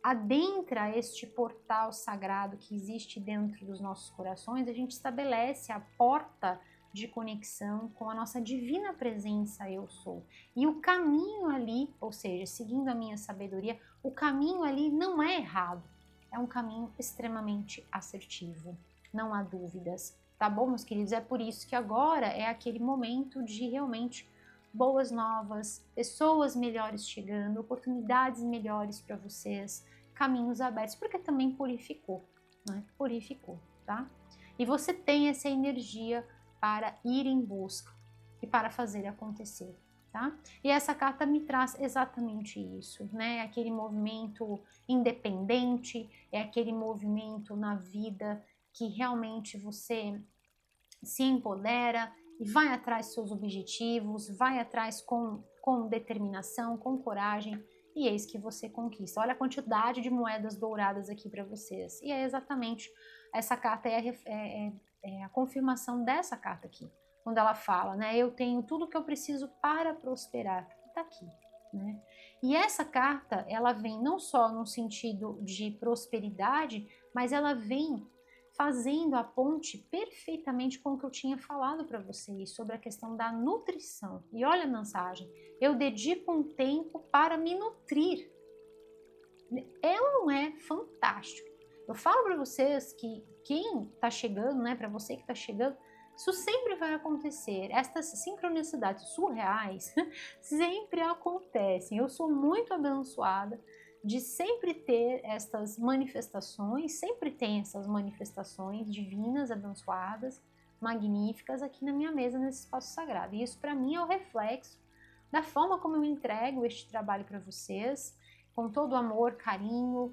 adentra este portal sagrado que existe dentro dos nossos corações, a gente estabelece a porta de conexão com a nossa divina presença eu sou. E o caminho ali, ou seja, seguindo a minha sabedoria, o caminho ali não é errado, é um caminho extremamente assertivo, não há dúvidas. Tá bom, meus queridos? É por isso que agora é aquele momento de realmente boas novas, pessoas melhores chegando, oportunidades melhores para vocês, caminhos abertos, porque também purificou, né? Purificou, tá? E você tem essa energia para ir em busca e para fazer acontecer, tá? E essa carta me traz exatamente isso, né? Aquele movimento independente, é aquele movimento na vida que realmente você se empodera e vai atrás dos seus objetivos, vai atrás com determinação, com coragem, e eis que você conquista. Olha a quantidade de moedas douradas aqui para vocês. E é exatamente, essa carta é a confirmação dessa carta aqui. Quando ela fala, né, eu tenho tudo que eu preciso para prosperar. Está aqui, né? E essa carta, ela vem não só no sentido de prosperidade, mas ela vem fazendo a ponte perfeitamente com o que eu tinha falado para vocês sobre a questão da nutrição. E olha a mensagem, eu dedico um tempo para me nutrir. Não é fantástico? Eu falo para vocês que quem está chegando, né, para você que está chegando, isso sempre vai acontecer. Estas sincronicidades surreais sempre acontecem. Eu sou muito abençoada de sempre ter estas manifestações, sempre tem essas manifestações divinas, abençoadas, magníficas aqui na minha mesa, nesse espaço sagrado. E isso para mim é o reflexo da forma como eu entrego este trabalho para vocês, com todo amor, carinho,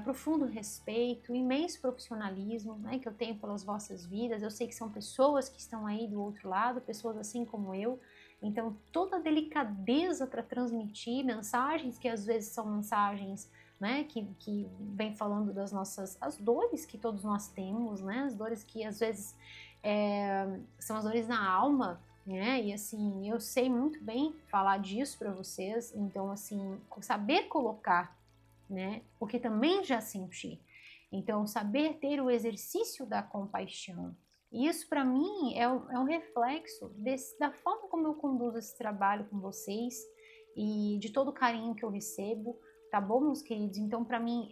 profundo respeito, imenso profissionalismo, né, que eu tenho pelas vossas vidas. Eu sei que são pessoas que estão aí do outro lado, pessoas assim como eu. Então, toda a delicadeza para transmitir mensagens que às vezes são mensagens, né, que vem falando das nossas as dores que todos nós temos, né, as dores que às vezes são as dores na alma, né, e assim, eu sei muito bem falar disso para vocês, então assim, saber colocar, né, porque também já senti, então saber ter o exercício da compaixão, e isso para mim é um reflexo da forma como eu conduzo esse trabalho com vocês e de todo o carinho que eu recebo, tá bom, meus queridos? Então para mim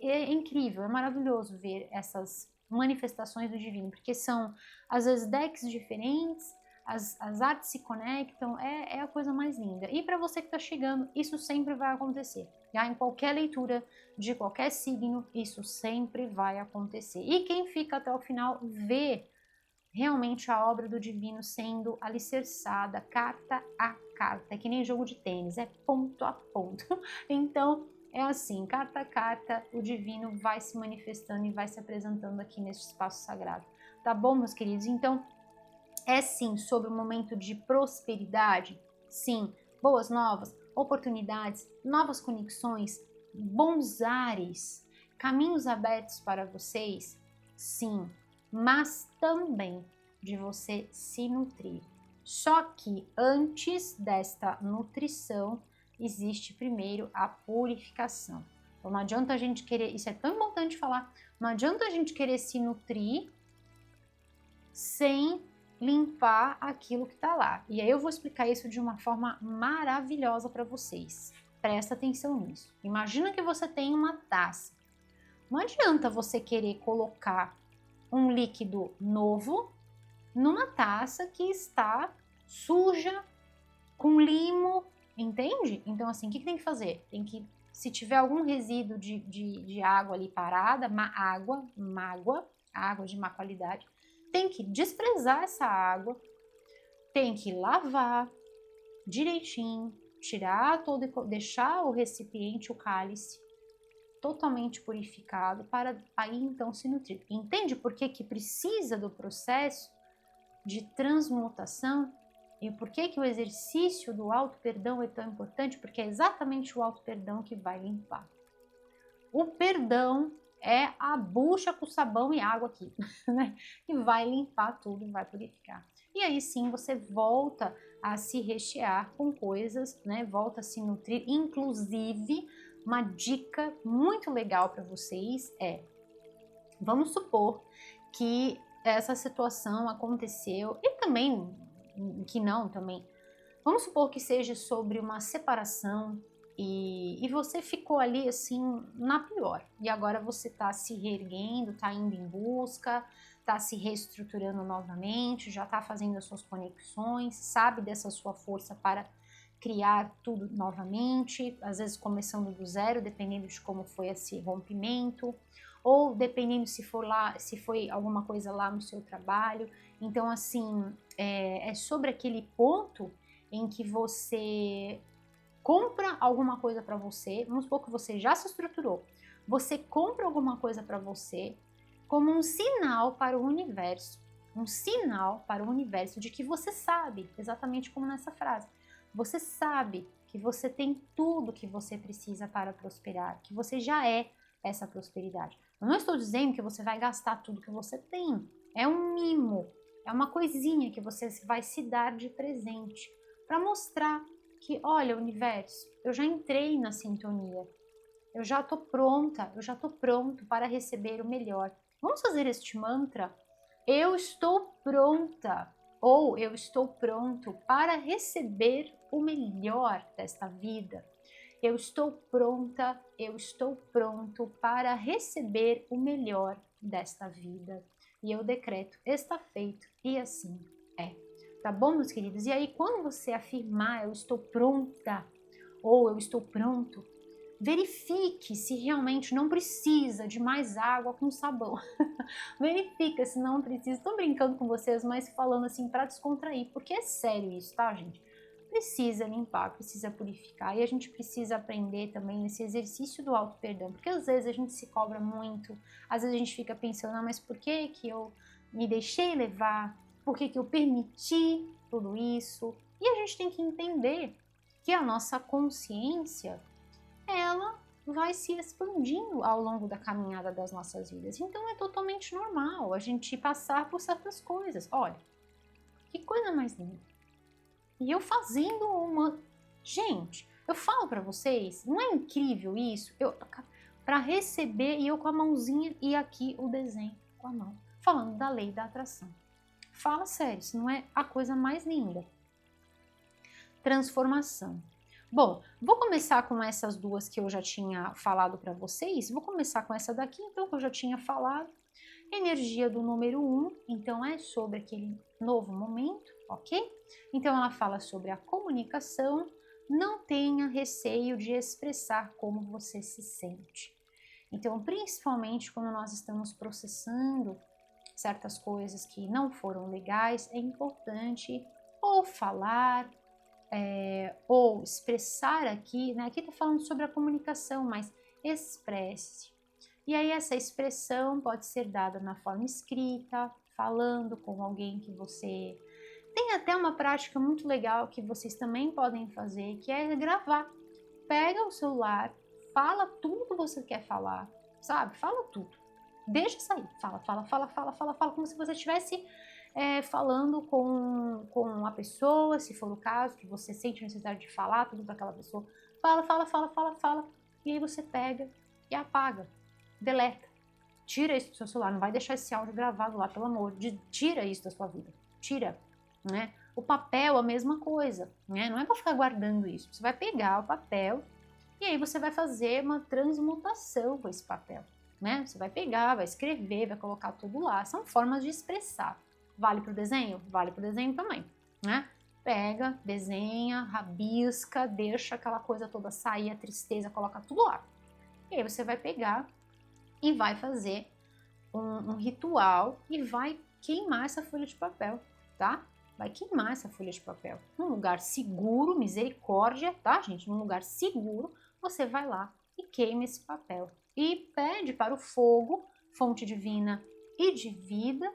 é incrível, é maravilhoso ver essas manifestações do divino, porque são às vezes decks diferentes, as artes se conectam, é a coisa mais linda. E para você que está chegando, isso sempre vai acontecer. Já em qualquer leitura de qualquer signo, isso sempre vai acontecer. E quem fica até o final vê realmente a obra do divino sendo alicerçada, carta a carta, é que nem jogo de tênis, é ponto a ponto. Então, é assim, carta a carta, o divino vai se manifestando e vai se apresentando aqui neste espaço sagrado. Tá bom, meus queridos? Então, é sim sobre o momento de prosperidade, sim, boas novas, oportunidades, novas conexões, bons ares, caminhos abertos para vocês, sim, mas também de você se nutrir. Só que antes desta nutrição, existe primeiro a purificação. Então não adianta a gente querer, isso é tão importante falar, não adianta a gente querer se nutrir sem limpar aquilo que está lá. E aí eu vou explicar isso de uma forma maravilhosa para vocês. Presta atenção nisso. Imagina que você tem uma taça. Não adianta você querer colocar um líquido novo numa taça que está suja, com limo, entende? Então, assim, o que tem que fazer? Tem que, se tiver algum resíduo de água ali parada, água de má qualidade, tem que desprezar essa água, tem que lavar direitinho, tirar todo, deixar o recipiente, o cálice, totalmente purificado para aí então se nutrir. Entende por que precisa do processo de transmutação e por que o exercício do auto-perdão é tão importante? Porque é exatamente o auto-perdão que vai limpar. O perdão é a bucha com sabão e água aqui, né? E vai limpar tudo, vai purificar. E aí sim você volta a se rechear com coisas, né? Volta a se nutrir. Inclusive, uma dica muito legal para vocês é: vamos supor que essa situação aconteceu, e também que não também. Vamos supor que seja sobre uma separação e você ficou ali assim na pior. E agora você está se reerguendo, está indo em busca, está se reestruturando novamente, já está fazendo as suas conexões, sabe dessa sua força para criar tudo novamente, às vezes começando do zero, dependendo de como foi esse rompimento, ou dependendo se foi alguma coisa lá no seu trabalho. Então, assim, é sobre aquele ponto em que você compra alguma coisa para você, vamos supor que você já se estruturou, você compra alguma coisa para você como um sinal para o universo, de que você sabe, exatamente como nessa frase, você sabe que você tem tudo que você precisa para prosperar, que você já é essa prosperidade. Eu não estou dizendo que você vai gastar tudo que você tem, é um mimo, é uma coisinha que você vai se dar de presente, para mostrar que, olha, universo, eu já entrei na sintonia, eu já estou pronta, eu já estou pronto para receber o melhor. Vamos fazer este mantra? Eu estou pronta, ou eu estou pronto para receber o melhor desta vida. Eu estou pronta, eu estou pronto para receber o melhor desta vida. E eu decreto, está feito, e assim é. Tá bom, meus queridos? E aí, quando você afirmar eu estou pronta ou eu estou pronto, verifique se realmente não precisa de mais água com sabão. Verifica se não precisa. Estou brincando com vocês, mas falando assim para descontrair, porque é sério isso, tá, gente? Precisa limpar, precisa purificar e a gente precisa aprender também esse exercício do auto-perdão, porque às vezes a gente se cobra muito, às vezes a gente fica pensando, mas por que eu me deixei levar? Por que eu permiti tudo isso? E a gente tem que entender que a nossa consciência, ela vai se expandindo ao longo da caminhada das nossas vidas. Então é totalmente normal a gente passar por certas coisas. Olha, que coisa mais linda. E eu fazendo uma... Gente, eu falo para vocês, não é incrível isso? Para receber e eu com a mãozinha e aqui o desenho com a mão, falando da lei da atração. Fala sério, isso não é a coisa mais linda. Transformação. Bom, vou começar com essas duas que eu já tinha falado para vocês. Vou começar com essa daqui, então, que eu já tinha falado. Energia do número 1, então é sobre aquele novo momento, ok? Então ela fala sobre a comunicação. Não tenha receio de expressar como você se sente. Então, principalmente quando nós estamos processando certas coisas que não foram legais, é importante ou falar, ou expressar aqui, né? Aqui tá falando sobre a comunicação, mas expresse. E aí essa expressão pode ser dada na forma escrita, falando com alguém que você... Tem até uma prática muito legal que vocês também podem fazer, que é gravar. Pega o celular, fala tudo que você quer falar, sabe? Fala tudo. Deixa sair. Fala, como se você estivesse falando com a pessoa, se for o caso, que você sente necessidade de falar tudo para aquela pessoa. Fala. E aí você pega e apaga. Deleta. Tira isso do seu celular. Não vai deixar esse áudio gravado lá, pelo amor de Deus. Tira isso da sua vida. Tira. Né? O papel, a mesma coisa. Né? Não é para ficar guardando isso. Você vai pegar o papel e aí você vai fazer uma transmutação com esse papel. Né? Você vai pegar, vai escrever, vai colocar tudo lá. São formas de expressar. Vale para o desenho? Vale para o desenho também. Né? Pega, desenha, rabisca, deixa aquela coisa toda sair, a tristeza, coloca tudo lá. E aí você vai pegar e vai fazer um ritual e vai queimar essa folha de papel, tá? Vai queimar essa folha de papel. Num lugar seguro, misericórdia, tá, gente? Num lugar seguro, você vai lá e queima esse papel. E pede para o fogo, fonte divina e de vida,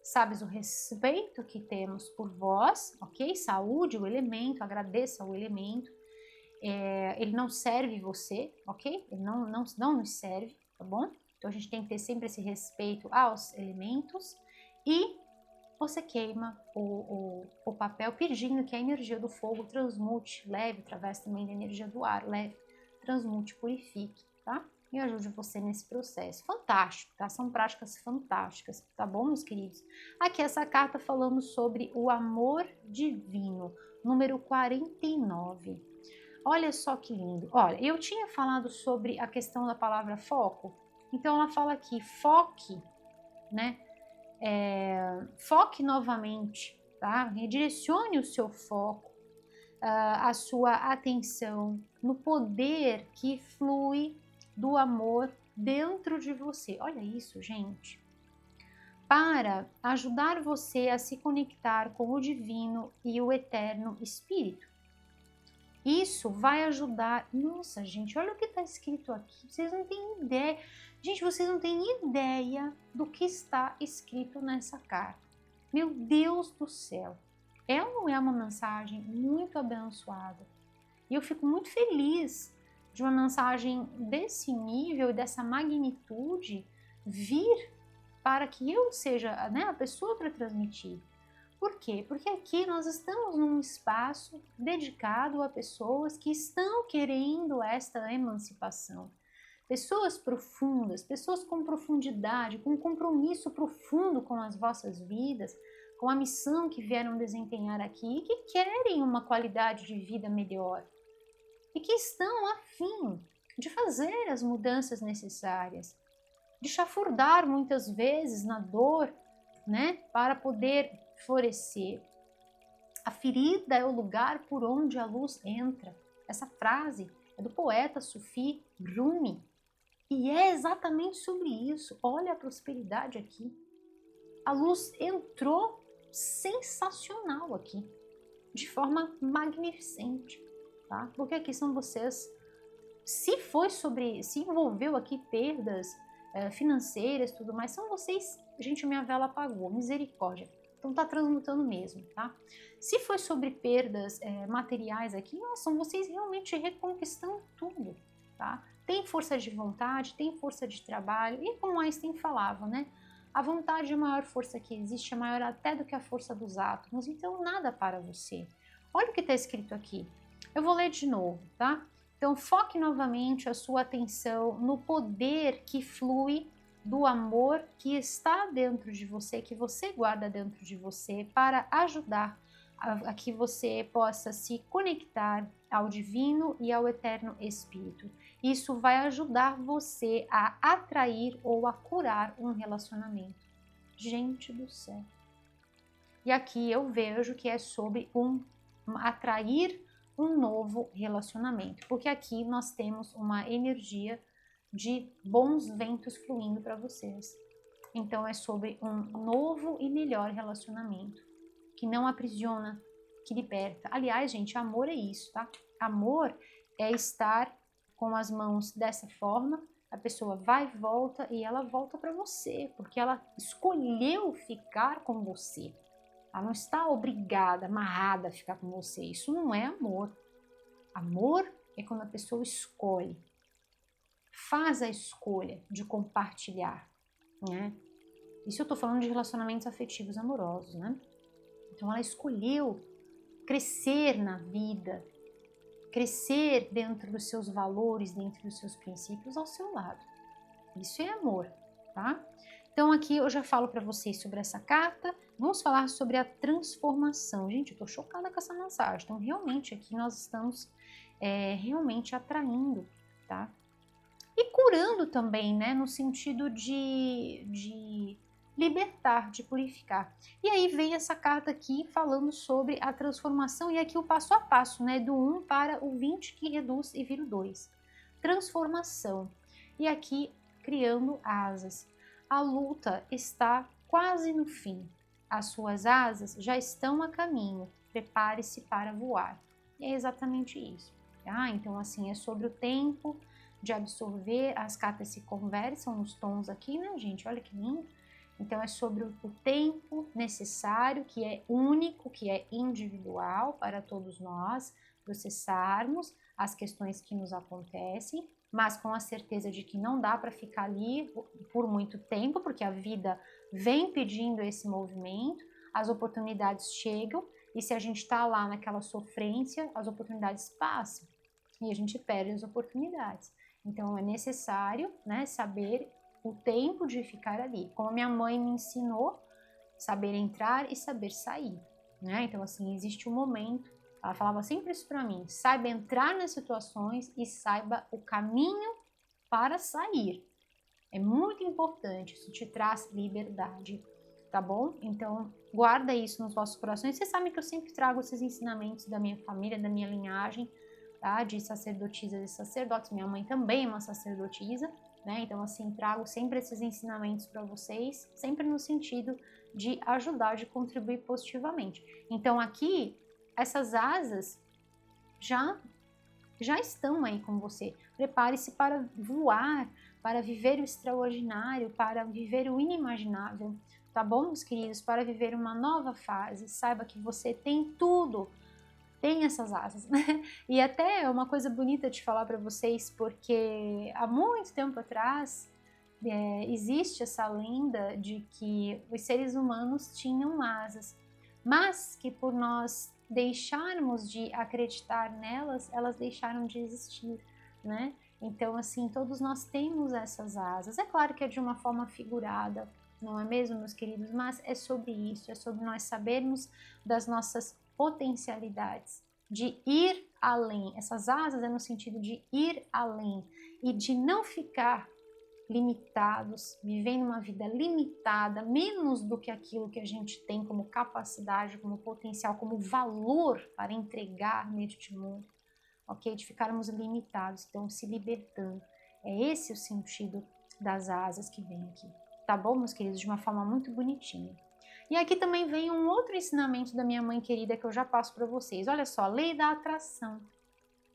sabes o respeito que temos por vós, ok? Saúde o elemento, agradeça o elemento. Ele não serve você, ok? Ele não nos serve, tá bom? Então a gente tem que ter sempre esse respeito aos elementos e você queima o papel pedindo que a energia do fogo transmute, leve, através também da energia do ar, leve, transmute, purifique, tá? E ajude você nesse processo. Fantástico, tá? São práticas fantásticas, tá bom, meus queridos? Aqui essa carta falando sobre o amor divino, número 49. Olha só que lindo. Olha, eu tinha falado sobre a questão da palavra foco, então ela fala aqui, foque, né? Foque novamente, tá? Redirecione o seu foco, a sua atenção no poder que flui do amor dentro de você. Olha isso, gente. Para ajudar você a se conectar com o divino e o eterno espírito. Isso vai ajudar... Nossa, gente, olha o que está escrito aqui. Vocês não têm ideia. Gente, vocês não têm ideia do que está escrito nessa carta. Meu Deus do céu. Ela não é uma mensagem muito abençoada. E eu fico muito feliz de uma mensagem desse nível e dessa magnitude vir para que eu seja, né, a pessoa para transmitir. Por quê? Porque aqui nós estamos num espaço dedicado a pessoas que estão querendo esta emancipação. Pessoas profundas, pessoas com profundidade, com um compromisso profundo com as vossas vidas, com a missão que vieram desempenhar aqui e que querem uma qualidade de vida melhor. E que estão a fim de fazer as mudanças necessárias, de chafurdar muitas vezes na dor, né, para poder florescer. A ferida é o lugar por onde a luz entra. Essa frase é do poeta sufi Rumi. E é exatamente sobre isso. Olha a prosperidade aqui. A luz entrou sensacional aqui, de forma magnificente, tá? Porque aqui são vocês. Se envolveu aqui perdas financeiras, tudo mais, são vocês. Gente, minha vela apagou, misericórdia. Então tá transmutando mesmo, tá? Se foi sobre perdas materiais aqui, são vocês realmente reconquistando tudo, tá? Tem força de vontade, tem força de trabalho, e como Einstein falava, né? A vontade é a maior força que existe, é maior até do que a força dos átomos, então nada para você. Olha o que está escrito aqui. Eu vou ler de novo, tá? Então foque novamente a sua atenção no poder que flui do amor que está dentro de você, que você guarda dentro de você, para ajudar a que você possa se conectar ao divino e ao eterno espírito. Isso vai ajudar você a atrair ou a curar um relacionamento. Gente do céu. E aqui eu vejo que é sobre atrair um novo relacionamento, porque aqui nós temos uma energia de bons ventos fluindo para vocês. Então é sobre um novo e melhor relacionamento, que não aprisiona, que liberta. Aliás, gente, amor é isso, tá? Amor é estar com as mãos dessa forma, a pessoa vai e volta e ela volta para você, porque ela escolheu ficar com você. Ela não está obrigada, amarrada a ficar com você. Isso não é amor. Amor é quando a pessoa escolhe, faz a escolha de compartilhar, né? Isso eu tô falando de relacionamentos afetivos amorosos, né? Então ela escolheu crescer na vida, crescer dentro dos seus valores, dentro dos seus princípios ao seu lado. Isso é amor, tá? Então aqui eu já falo para vocês sobre essa carta. Vamos falar sobre a transformação. Gente, eu tô chocada com essa mensagem. Então realmente aqui nós estamos realmente atraindo, tá? E curando também, né? No sentido de libertar, de purificar. E aí vem essa carta aqui falando sobre a transformação, e aqui o passo a passo, né? Do 1 para o 20, que reduz e vira o 2. Transformação. E aqui, criando asas. A luta está quase no fim. As suas asas já estão a caminho. Prepare-se para voar. E é exatamente isso. Tá? Então, assim, é sobre o tempo de absorver. As cartas se conversam nos tons aqui, né, gente? Olha que lindo. Então, é sobre o tempo necessário, que é único, que é individual para todos nós, processarmos as questões que nos acontecem, mas com a certeza de que não dá para ficar ali por muito tempo, porque a vida vem pedindo esse movimento, as oportunidades chegam, e se a gente está lá naquela sofrência, as oportunidades passam, e a gente perde as oportunidades. Então, é necessário, né, saber o tempo de ficar ali. Como a minha mãe me ensinou, saber entrar e saber sair, né? Então, assim, existe um momento, ela falava sempre isso para mim, saiba entrar nas situações e saiba o caminho para sair. É muito importante, isso te traz liberdade, tá bom? Então, guarda isso nos vossos corações. Vocês sabem que eu sempre trago esses ensinamentos da minha família, da minha linhagem, tá? De sacerdotisas e sacerdotes. Minha mãe também é uma sacerdotisa, né? Então, assim, trago sempre esses ensinamentos para vocês, sempre no sentido de ajudar, de contribuir positivamente. Então, aqui, essas asas já estão aí com você. Prepare-se para voar, para viver o extraordinário, para viver o inimaginável, tá bom, meus queridos? Para viver uma nova fase. Saiba que você tem tudo. Tem essas asas, né? E até é uma coisa bonita de falar para vocês, porque há muito tempo atrás existe essa lenda de que os seres humanos tinham asas, mas que por nós deixarmos de acreditar nelas, elas deixaram de existir, né? Então, assim, todos nós temos essas asas. É claro que é de uma forma figurada, não é mesmo, meus queridos? Mas é sobre isso, é sobre nós sabermos das nossas potencialidades, de ir além. Essas asas é no sentido de ir além e de não ficar limitados, vivendo uma vida limitada, menos do que aquilo que a gente tem como capacidade, como potencial, como valor para entregar neste mundo, ok? De ficarmos limitados, então se libertando. É esse o sentido das asas que vem aqui, tá bom, meus queridos? De uma forma muito bonitinha. E aqui também vem um outro ensinamento da minha mãe querida que eu já passo para vocês. Olha só, lei da atração,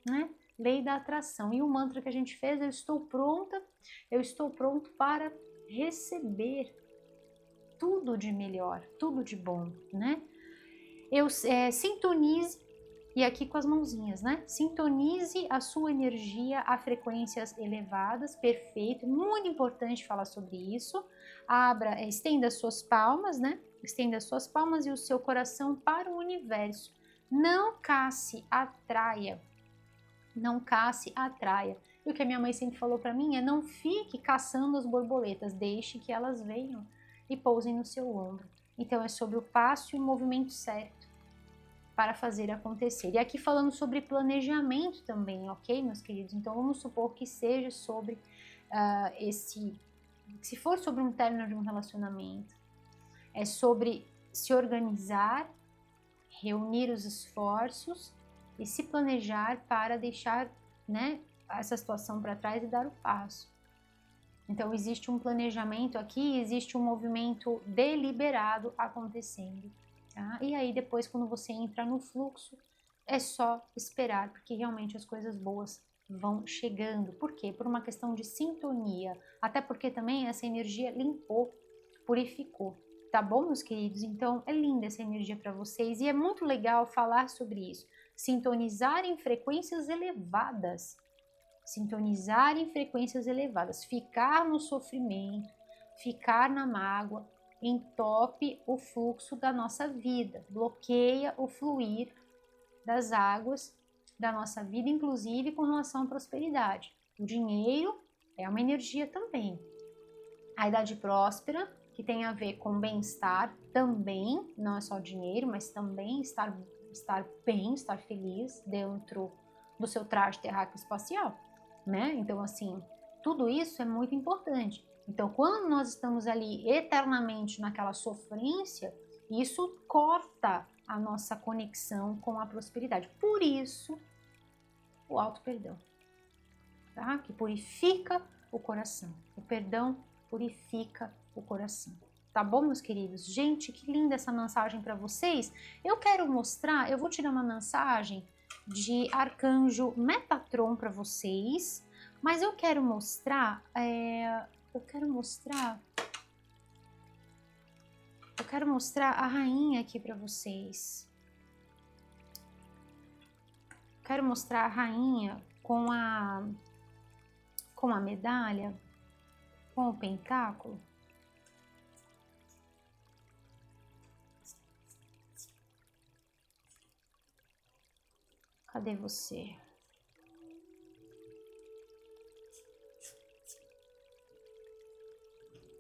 né? Lei da atração. E o mantra que a gente fez, eu estou pronta, eu estou pronto para receber tudo de melhor, tudo de bom, né? Eu sintonize, e aqui com as mãozinhas, né? Sintonize a sua energia a frequências elevadas, perfeito, muito importante falar sobre isso. Estenda as suas palmas, né? Estenda as suas palmas e o seu coração para o universo. Não casse, atraia. Não casse, atraia. E o que a minha mãe sempre falou para mim é: não fique caçando as borboletas, deixe que elas venham e pousem no seu ombro. Então é sobre o passo e o movimento certo para fazer acontecer. E aqui falando sobre planejamento também, ok, meus queridos? Então vamos supor que seja sobre se for sobre um término de um relacionamento, é sobre se organizar, reunir os esforços e se planejar para deixar, né, essa situação para trás e dar o passo. Então, existe um planejamento aqui, existe um movimento deliberado acontecendo, tá? E aí, depois, quando você entra no fluxo, é só esperar, porque realmente as coisas boas vão chegando. Por quê? Por uma questão de sintonia, até porque também essa energia limpou, purificou. Tá bom, meus queridos? Então, é linda essa energia para vocês e é muito legal falar sobre isso. Sintonizar em frequências elevadas. Sintonizar em frequências elevadas, ficar no sofrimento, ficar na mágoa, entope o fluxo da nossa vida, bloqueia o fluir das águas da nossa vida, inclusive com relação à prosperidade. O dinheiro é uma energia também. A idade próspera, que tem a ver com bem-estar também, não é só dinheiro, mas também estar bem, estar feliz dentro do seu traje terráqueo espacial, né? Então, assim, tudo isso é muito importante. Então, quando nós estamos ali eternamente naquela sofrência, isso corta a nossa conexão com a prosperidade. Por isso, o auto-perdão, tá? Que purifica o coração. O perdão purifica o coração. Tá bom, meus queridos? Gente, que linda essa mensagem para vocês. Eu quero mostrar, eu vou tirar uma mensagem de Arcanjo Metatron para vocês, mas eu quero mostrar, eu quero mostrar a rainha aqui para vocês. Quero mostrar a rainha com a medalha, com o pentáculo. Cadê você?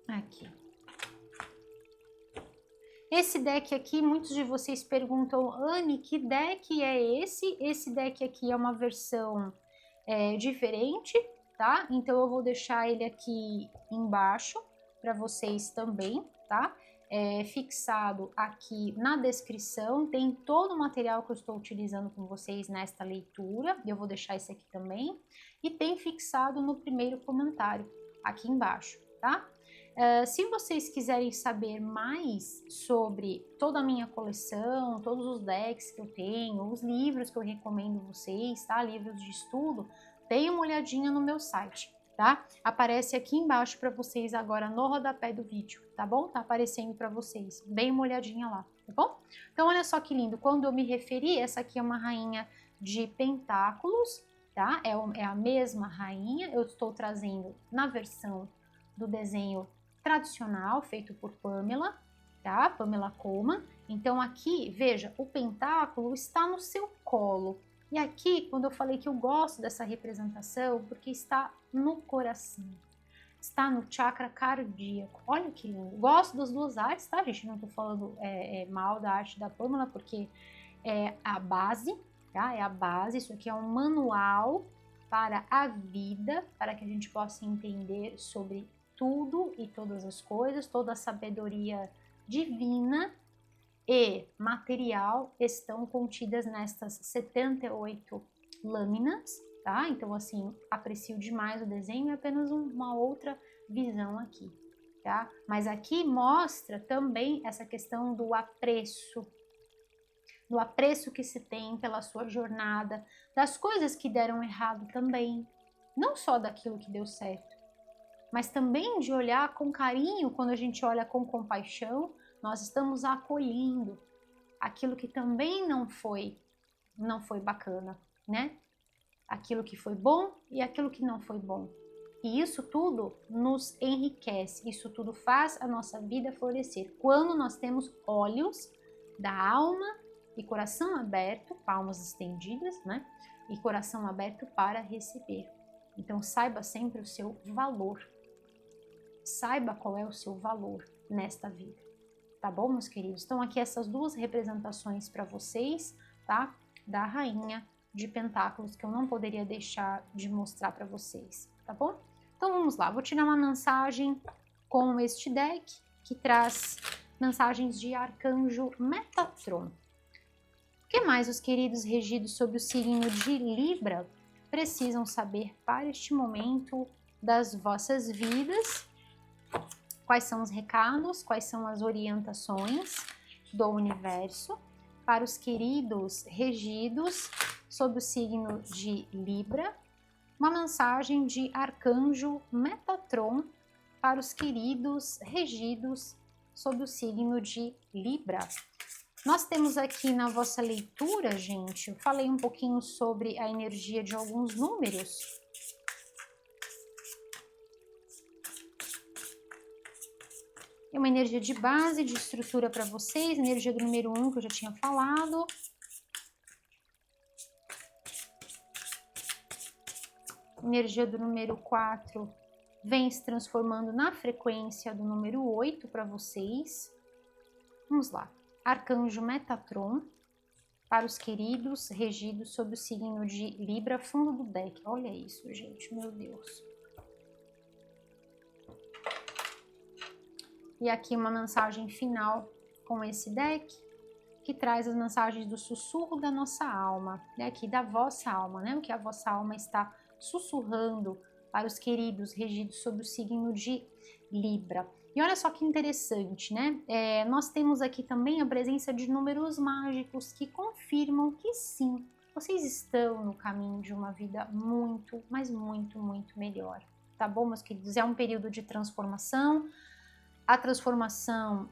Aqui. Esse deck aqui, muitos de vocês perguntam, Anne, que deck é esse? Esse deck aqui é uma versão diferente, tá? Então eu vou deixar ele aqui embaixo para vocês também, tá? Fixado aqui na descrição, tem todo o material que eu estou utilizando com vocês nesta leitura, eu vou deixar esse aqui também, e tem fixado no primeiro comentário aqui embaixo, tá? Se vocês quiserem saber mais sobre toda a minha coleção, todos os decks que eu tenho, os livros que eu recomendo vocês, tá? Livros de estudo, deem uma olhadinha no meu site, tá? Aparece aqui embaixo para vocês agora no rodapé do vídeo, tá bom? Tá aparecendo para vocês, deem uma olhadinha lá, tá bom? Então olha só que lindo, quando eu me referi, essa aqui é uma rainha de pentáculos, tá? É a mesma rainha, eu estou trazendo na versão do desenho tradicional, feito por Pamela, tá? Pamela Colman. Então aqui, veja, o pentáculo está no seu colo. E aqui, quando eu falei que eu gosto dessa representação, porque está no coração, está no chakra cardíaco. Olha que lindo. Gosto das duas artes, tá, gente? Não tô falando mal da arte da Pamela, porque é a base, tá? É a base. Isso aqui é um manual para a vida, para que a gente possa entender sobre tudo e todas as coisas, toda a sabedoria divina e material estão contidas nestas 78 lâminas, tá? Então, assim, aprecio demais o desenho, é apenas uma outra visão aqui, tá? Mas aqui mostra também essa questão do apreço que se tem pela sua jornada, das coisas que deram errado também, não só daquilo que deu certo, mas também de olhar com carinho. Quando a gente olha com compaixão, nós estamos acolhendo aquilo que também não foi bacana, né? Aquilo que foi bom e aquilo que não foi bom. E isso tudo nos enriquece, isso tudo faz a nossa vida florescer. Quando nós temos olhos da alma e coração aberto, palmas estendidas, né? E coração aberto para receber. Então saiba sempre o seu valor. Saiba qual é o seu valor nesta vida, tá bom, meus queridos? Então aqui essas duas representações para vocês, tá? Da rainha de pentáculos, que eu não poderia deixar de mostrar para vocês, tá bom? Então vamos lá, vou tirar uma mensagem com este deck, que traz mensagens de Arcanjo Metatron. O que mais os queridos regidos sob o signo de Libra precisam saber para este momento das vossas vidas. Quais são os recados, quais são as orientações do universo para os queridos regidos sob o signo de Libra. Uma mensagem de Arcanjo Metatron para os queridos regidos sob o signo de Libra. Nós temos aqui na vossa leitura, gente, eu falei um pouquinho sobre a energia de alguns números. É uma energia de base, de estrutura para vocês, energia do número 1 que eu já tinha falado. Energia do número 4 vem se transformando na frequência do número 8 para vocês. Vamos lá. Arcanjo Metatron para os queridos regidos sob o signo de Libra, fundo do deck. Olha isso, gente, meu Deus. E aqui uma mensagem final com esse deck, que traz as mensagens do sussurro da nossa alma, né? Aqui da vossa alma, né? O que a vossa alma está sussurrando para os queridos regidos sob o signo de Libra. E olha só que interessante, né? Nós temos aqui também a presença de números mágicos que confirmam que sim, vocês estão no caminho de uma vida muito, mas muito, muito melhor. Tá bom, meus queridos? É um período de transformação. A transformação,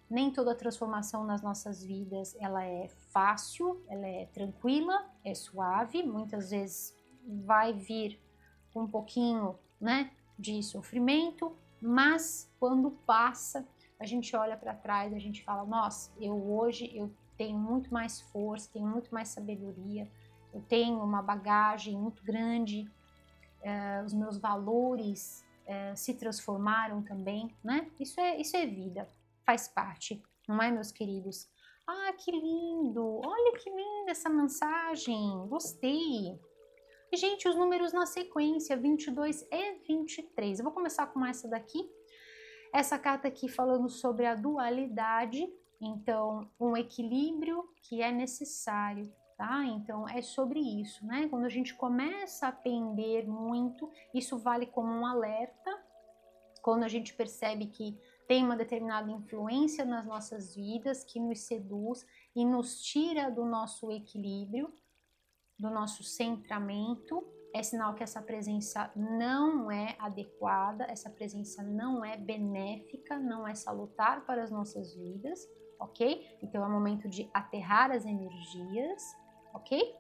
nem toda transformação nas nossas vidas, ela é fácil, ela é tranquila, é suave. Muitas vezes vai vir um pouquinho, né, de sofrimento, mas quando passa, a gente olha para trás, a gente fala, nossa, hoje eu tenho muito mais força, tenho muito mais sabedoria, eu tenho uma bagagem muito grande, os meus valores se transformaram também, né? Isso é vida, faz parte, não é, meus queridos? Ah, que lindo! Olha que linda essa mensagem, gostei! E, gente, os números na sequência, 22 e 23. Eu vou começar com essa daqui. Essa carta aqui falando sobre a dualidade, então, um equilíbrio que é necessário, tá? Então, é sobre isso, né? Quando a gente começa a pender muito, isso vale como um alerta. Quando a gente percebe que tem uma determinada influência nas nossas vidas, que nos seduz e nos tira do nosso equilíbrio, do nosso centramento, é sinal que essa presença não é adequada, essa presença não é benéfica, não é salutar para as nossas vidas, ok? Então é momento de aterrar as energias, ok?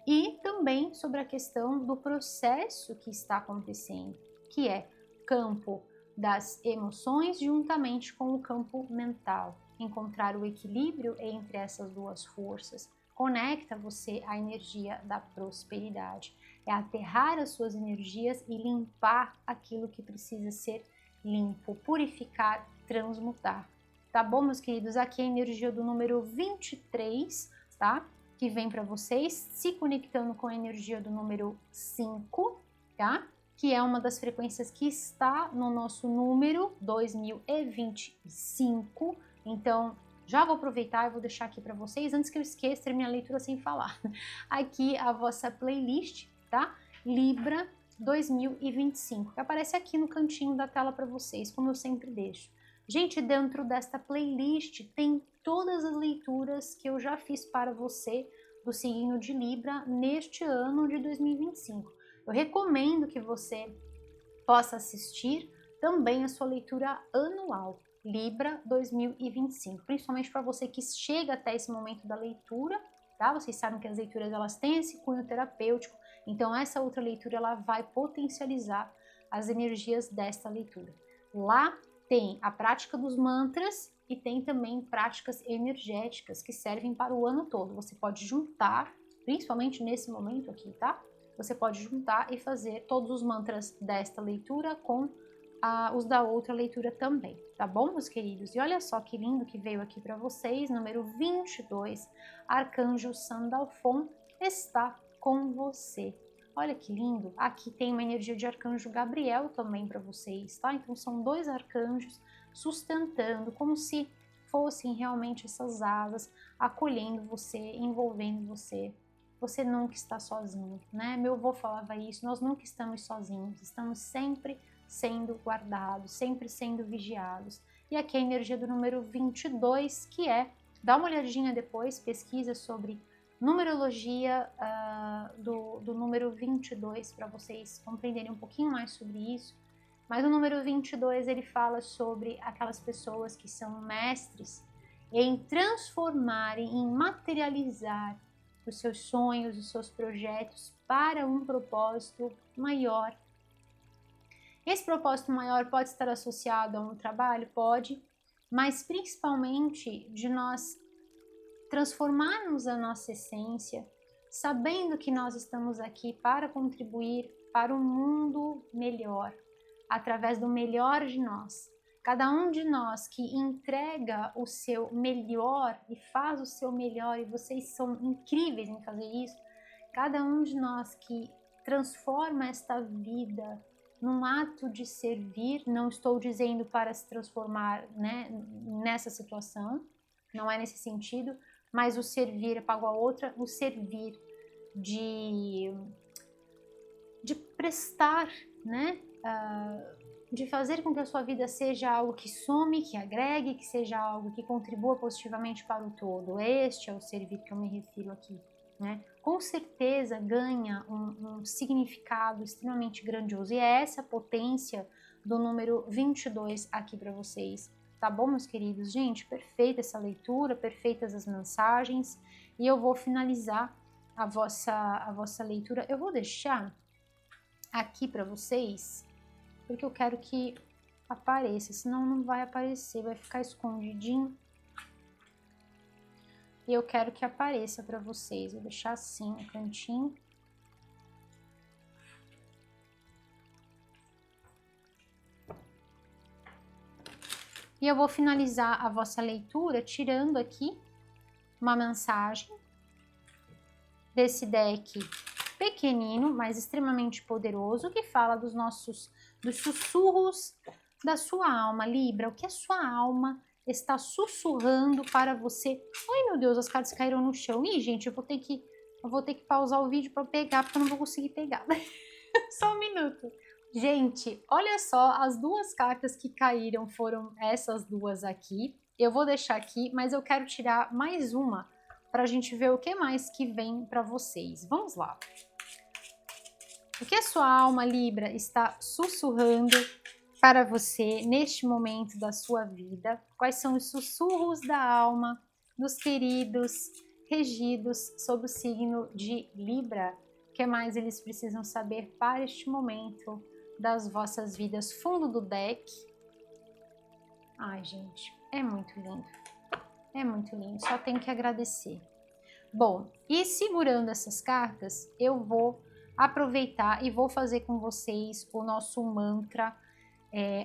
E também sobre a questão do processo que está acontecendo, que é campo das emoções juntamente com o campo mental. Encontrar o equilíbrio entre essas duas forças conecta você à energia da prosperidade. É aterrar as suas energias e limpar aquilo que precisa ser limpo, purificar, transmutar. Tá bom, meus queridos? Aqui é a energia do número 23, tá? Que vem para vocês, se conectando com a energia do número 5, tá? Que é uma das frequências que está no nosso número 2025. Então, já vou aproveitar e vou deixar aqui para vocês, antes que eu esqueça, termine a leitura sem falar. Aqui a vossa playlist, tá? Libra 2025, que aparece aqui no cantinho da tela para vocês, como eu sempre deixo. Gente, dentro desta playlist tem todas as leituras que eu já fiz para você do signo de Libra neste ano de 2025. Eu recomendo que você possa assistir também a sua leitura anual, Libra 2025, principalmente para você que chega até esse momento da leitura, tá? Vocês sabem que as leituras elas têm esse cunho terapêutico, então essa outra leitura ela vai potencializar as energias desta leitura. Lá tem a prática dos mantras e tem também práticas energéticas que servem para o ano todo. Você pode juntar, principalmente nesse momento aqui, tá? Você pode juntar e fazer todos os mantras desta leitura com os da outra leitura também, tá bom, meus queridos? E olha só que lindo que veio aqui para vocês, número 22, Arcanjo Sandalfon está com você. Olha que lindo, aqui tem uma energia de Arcanjo Gabriel também para vocês, tá? Então são dois arcanjos sustentando, como se fossem realmente essas asas, acolhendo você, envolvendo você. você nunca está sozinho, né? Meu avô falava isso, nós nunca estamos sozinhos, estamos sempre sendo guardados, sempre sendo vigiados. E aqui a energia do número 22, que é, dá uma olhadinha depois, pesquisa sobre numerologia do número 22, para vocês compreenderem um pouquinho mais sobre isso. Mas o número 22, ele fala sobre aquelas pessoas que são mestres em transformarem, em materializar os seus sonhos, os seus projetos para um propósito maior. Esse propósito maior pode estar associado a um trabalho? Pode, mas principalmente de nós transformarmos a nossa essência, sabendo que nós estamos aqui para contribuir para um mundo melhor, através do melhor de nós. Cada um de nós que entrega o seu melhor e faz o seu melhor, e vocês são incríveis em fazer isso, cada um de nós que transforma esta vida num ato de servir, não estou dizendo para se transformar, né, nessa situação, não é nesse sentido, mas o servir pago a outra, o servir de prestar, né, de fazer com que a sua vida seja algo que some, que agregue, que seja algo que contribua positivamente para o todo. Este é o servir que eu me refiro aqui, né? Com certeza ganha um significado extremamente grandioso, e é essa a potência do número 22 aqui para vocês. Tá bom, meus queridos? Gente, perfeita essa leitura, perfeitas as mensagens, e eu vou finalizar a vossa leitura. Eu vou deixar aqui para vocês, porque eu quero que apareça, senão não vai aparecer, vai ficar escondidinho. E eu quero que apareça para vocês. Vou deixar assim no cantinho. E eu vou finalizar a vossa leitura tirando aqui uma mensagem desse deck pequenino, mas extremamente poderoso, que fala dos sussurros da sua alma. Libra, o que a sua alma está sussurrando para você? Ai, meu Deus, as cartas caíram no chão. Ih, gente, eu vou ter que pausar o vídeo para pegar, porque eu não vou conseguir pegar. Só um minuto. Gente, olha só, as duas cartas que caíram foram essas duas aqui. Eu vou deixar aqui, mas eu quero tirar mais uma para a gente ver o que mais que vem para vocês. Vamos lá. O que a sua alma, Libra, está sussurrando para você neste momento da sua vida? Quais são os sussurros da alma dos queridos regidos sob o signo de Libra? O que mais eles precisam saber para este momento das vossas vidas? Fundo do deck. Ai, gente, é muito lindo. É muito lindo, só tenho que agradecer. Bom, e segurando essas cartas, eu vou aproveitar e vou fazer com vocês o nosso mantra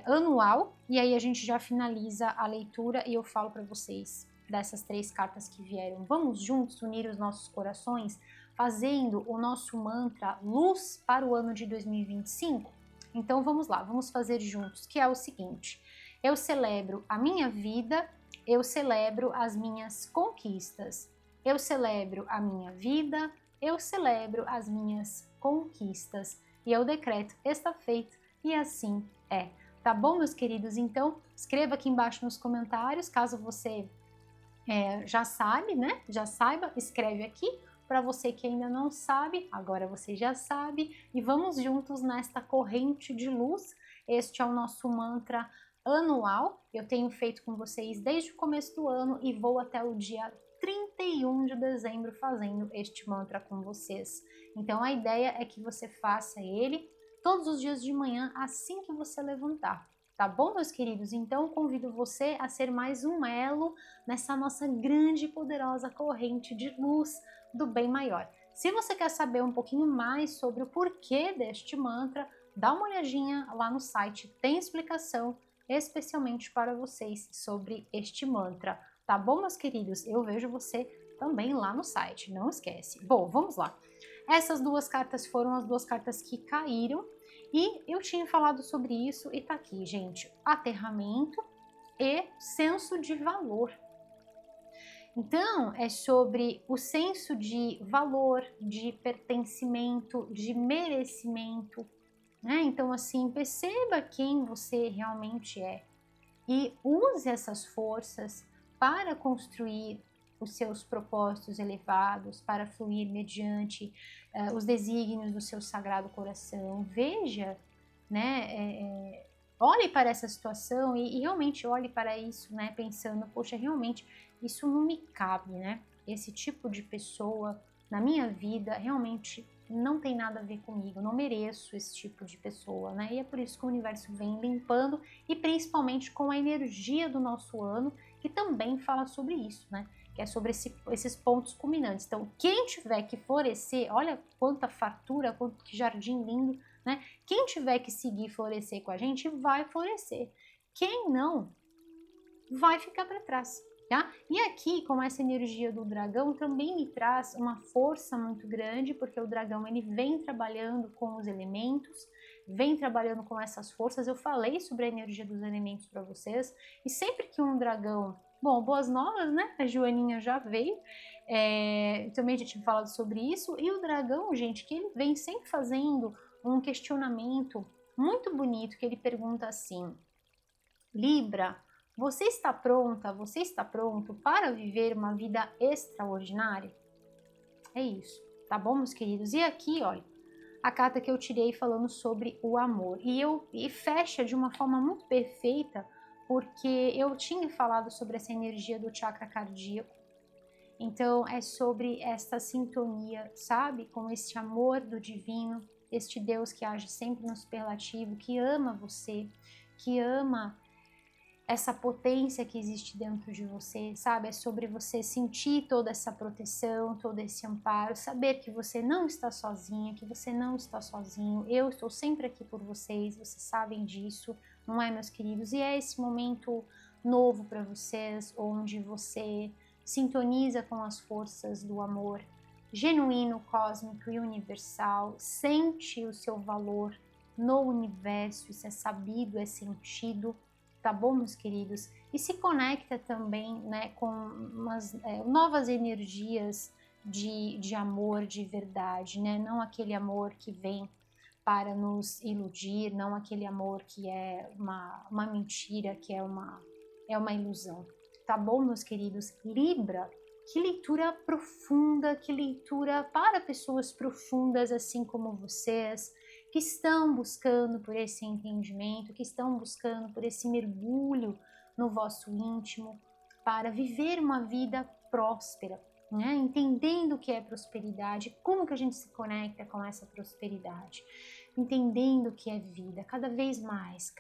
anual, e aí a gente já finaliza a leitura e eu falo para vocês dessas 3 cartas que vieram. Vamos juntos unir os nossos corações, fazendo o nosso mantra Luz para o ano de 2025? Então vamos lá, vamos fazer juntos, que é o seguinte: eu celebro a minha vida, eu celebro as minhas conquistas, eu celebro a minha vida, eu celebro as minhas conquistas, e eu decreto, está feito, e assim é. Tá bom, meus queridos? Então, escreva aqui embaixo nos comentários, caso você já sabe, né? Já saiba, escreve aqui. Para você que ainda não sabe, agora você já sabe. E vamos juntos nesta corrente de luz. Este é o nosso mantra anual. Eu tenho feito com vocês desde o começo do ano e vou até o dia 31 de dezembro fazendo este mantra com vocês. Então a ideia é que você faça ele todos os dias de manhã assim que você levantar. Tá bom, meus queridos? Então convido você a ser mais um elo nessa nossa grande e poderosa corrente de luz do bem maior. Se você quer saber um pouquinho mais sobre o porquê deste mantra, dá uma olhadinha lá no site, tem explicação especialmente para vocês sobre este mantra. Tá bom, meus queridos? Eu vejo você também lá no site, não esquece. Bom, vamos lá. Essas 2 cartas foram as 2 cartas que caíram e eu tinha falado sobre isso e tá aqui, gente. Aterramento e senso de valor. Então, é sobre o senso de valor, de pertencimento, de merecimento, né? Então, assim, perceba quem você realmente é e use essas forças para construir os seus propósitos elevados, para fluir mediante os desígnios do seu sagrado coração. Veja, né? Olhe para essa situação e realmente olhe para isso, né? Pensando, poxa, realmente isso não me cabe, né? Esse tipo de pessoa na minha vida realmente não tem nada a ver comigo, não mereço esse tipo de pessoa, né? E é por isso que o universo vem limpando e principalmente com a energia do nosso ano, que também fala sobre isso, né? Que é sobre esses pontos culminantes. Então, quem tiver que florescer, olha quanta fartura, quanto que jardim lindo, né? Quem tiver que seguir florescer com a gente, vai florescer. Quem não, vai ficar para trás. Tá? E aqui, com essa energia do dragão, também me traz uma força muito grande, porque o dragão ele vem trabalhando com os elementos, vem trabalhando com essas forças. Eu falei sobre a energia dos elementos para vocês, e sempre que um dragão... Bom, boas novas, né? A Joaninha já veio, também já tinha falado sobre isso. E o dragão, gente, que ele vem sempre fazendo um questionamento muito bonito, que ele pergunta assim: Libra, você está pronta, você está pronto para viver uma vida extraordinária? É isso, tá bom, meus queridos? E aqui, olha, a carta que eu tirei falando sobre o amor. E fecha de uma forma muito perfeita, porque eu tinha falado sobre essa energia do chakra cardíaco. Então, é sobre esta sintonia, sabe? Com este amor do divino, este Deus que age sempre no superlativo, que ama você, que ama essa potência que existe dentro de você, sabe? É sobre você sentir toda essa proteção, todo esse amparo, saber que você não está sozinha, que você não está sozinho. Eu estou sempre aqui por vocês, vocês sabem disso, não é, meus queridos? E é esse momento novo para vocês, onde você sintoniza com as forças do amor genuíno, cósmico e universal, sente o seu valor no universo, isso é sabido, é sentido, tá bom, meus queridos? E se conecta também, né, com novas energias de amor, de verdade, né? Não aquele amor que vem para nos iludir, não aquele amor que é uma mentira, que é uma ilusão. Tá bom, meus queridos? Libra, que leitura profunda, que leitura para pessoas profundas assim como vocês, que estão buscando por esse entendimento, que estão buscando por esse mergulho no vosso íntimo, para viver uma vida próspera, né? Entendendo o que é prosperidade, como que a gente se conecta com essa prosperidade, entendendo o que é vida. Cada vez mais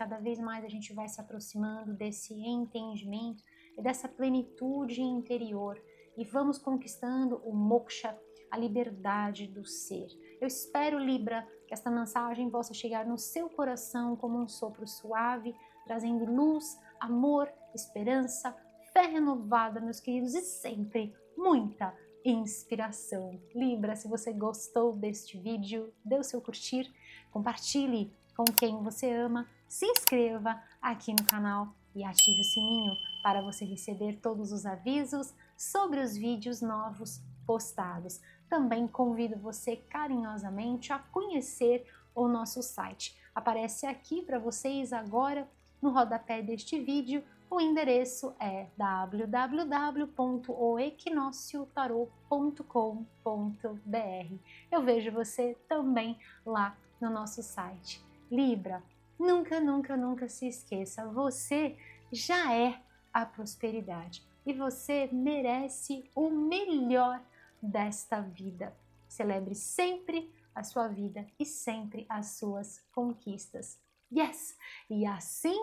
a gente vai se aproximando desse entendimento e dessa plenitude interior e vamos conquistando o moksha, a liberdade do ser. Eu espero, Libra, que esta mensagem possa chegar no seu coração como um sopro suave, trazendo luz, amor, esperança, fé renovada, meus queridos, e sempre muita inspiração. Libra, se você gostou deste vídeo, dê o seu curtir, compartilhe com quem você ama, se inscreva aqui no canal e ative o sininho para você receber todos os avisos sobre os vídeos novos postados. Também convido você carinhosamente a conhecer o nosso site. Aparece aqui para vocês agora no rodapé deste vídeo. O endereço é www.oequinociotarot.com.br. Eu vejo você também lá no nosso site. Libra, nunca, nunca, nunca se esqueça, você já é a prosperidade e você merece o melhor desta vida. Celebre sempre a sua vida e sempre as suas conquistas. Yes! E assim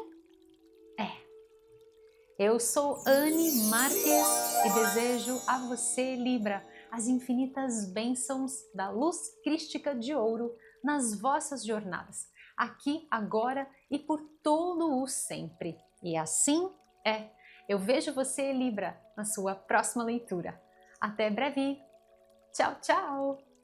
é. Eu sou Anne Marques e desejo a você, Libra, as infinitas bênçãos da luz crística de ouro nas vossas jornadas, aqui, agora e por todo o sempre. E assim é. Eu vejo você, Libra, na sua próxima leitura. Até breve! Tchau, tchau!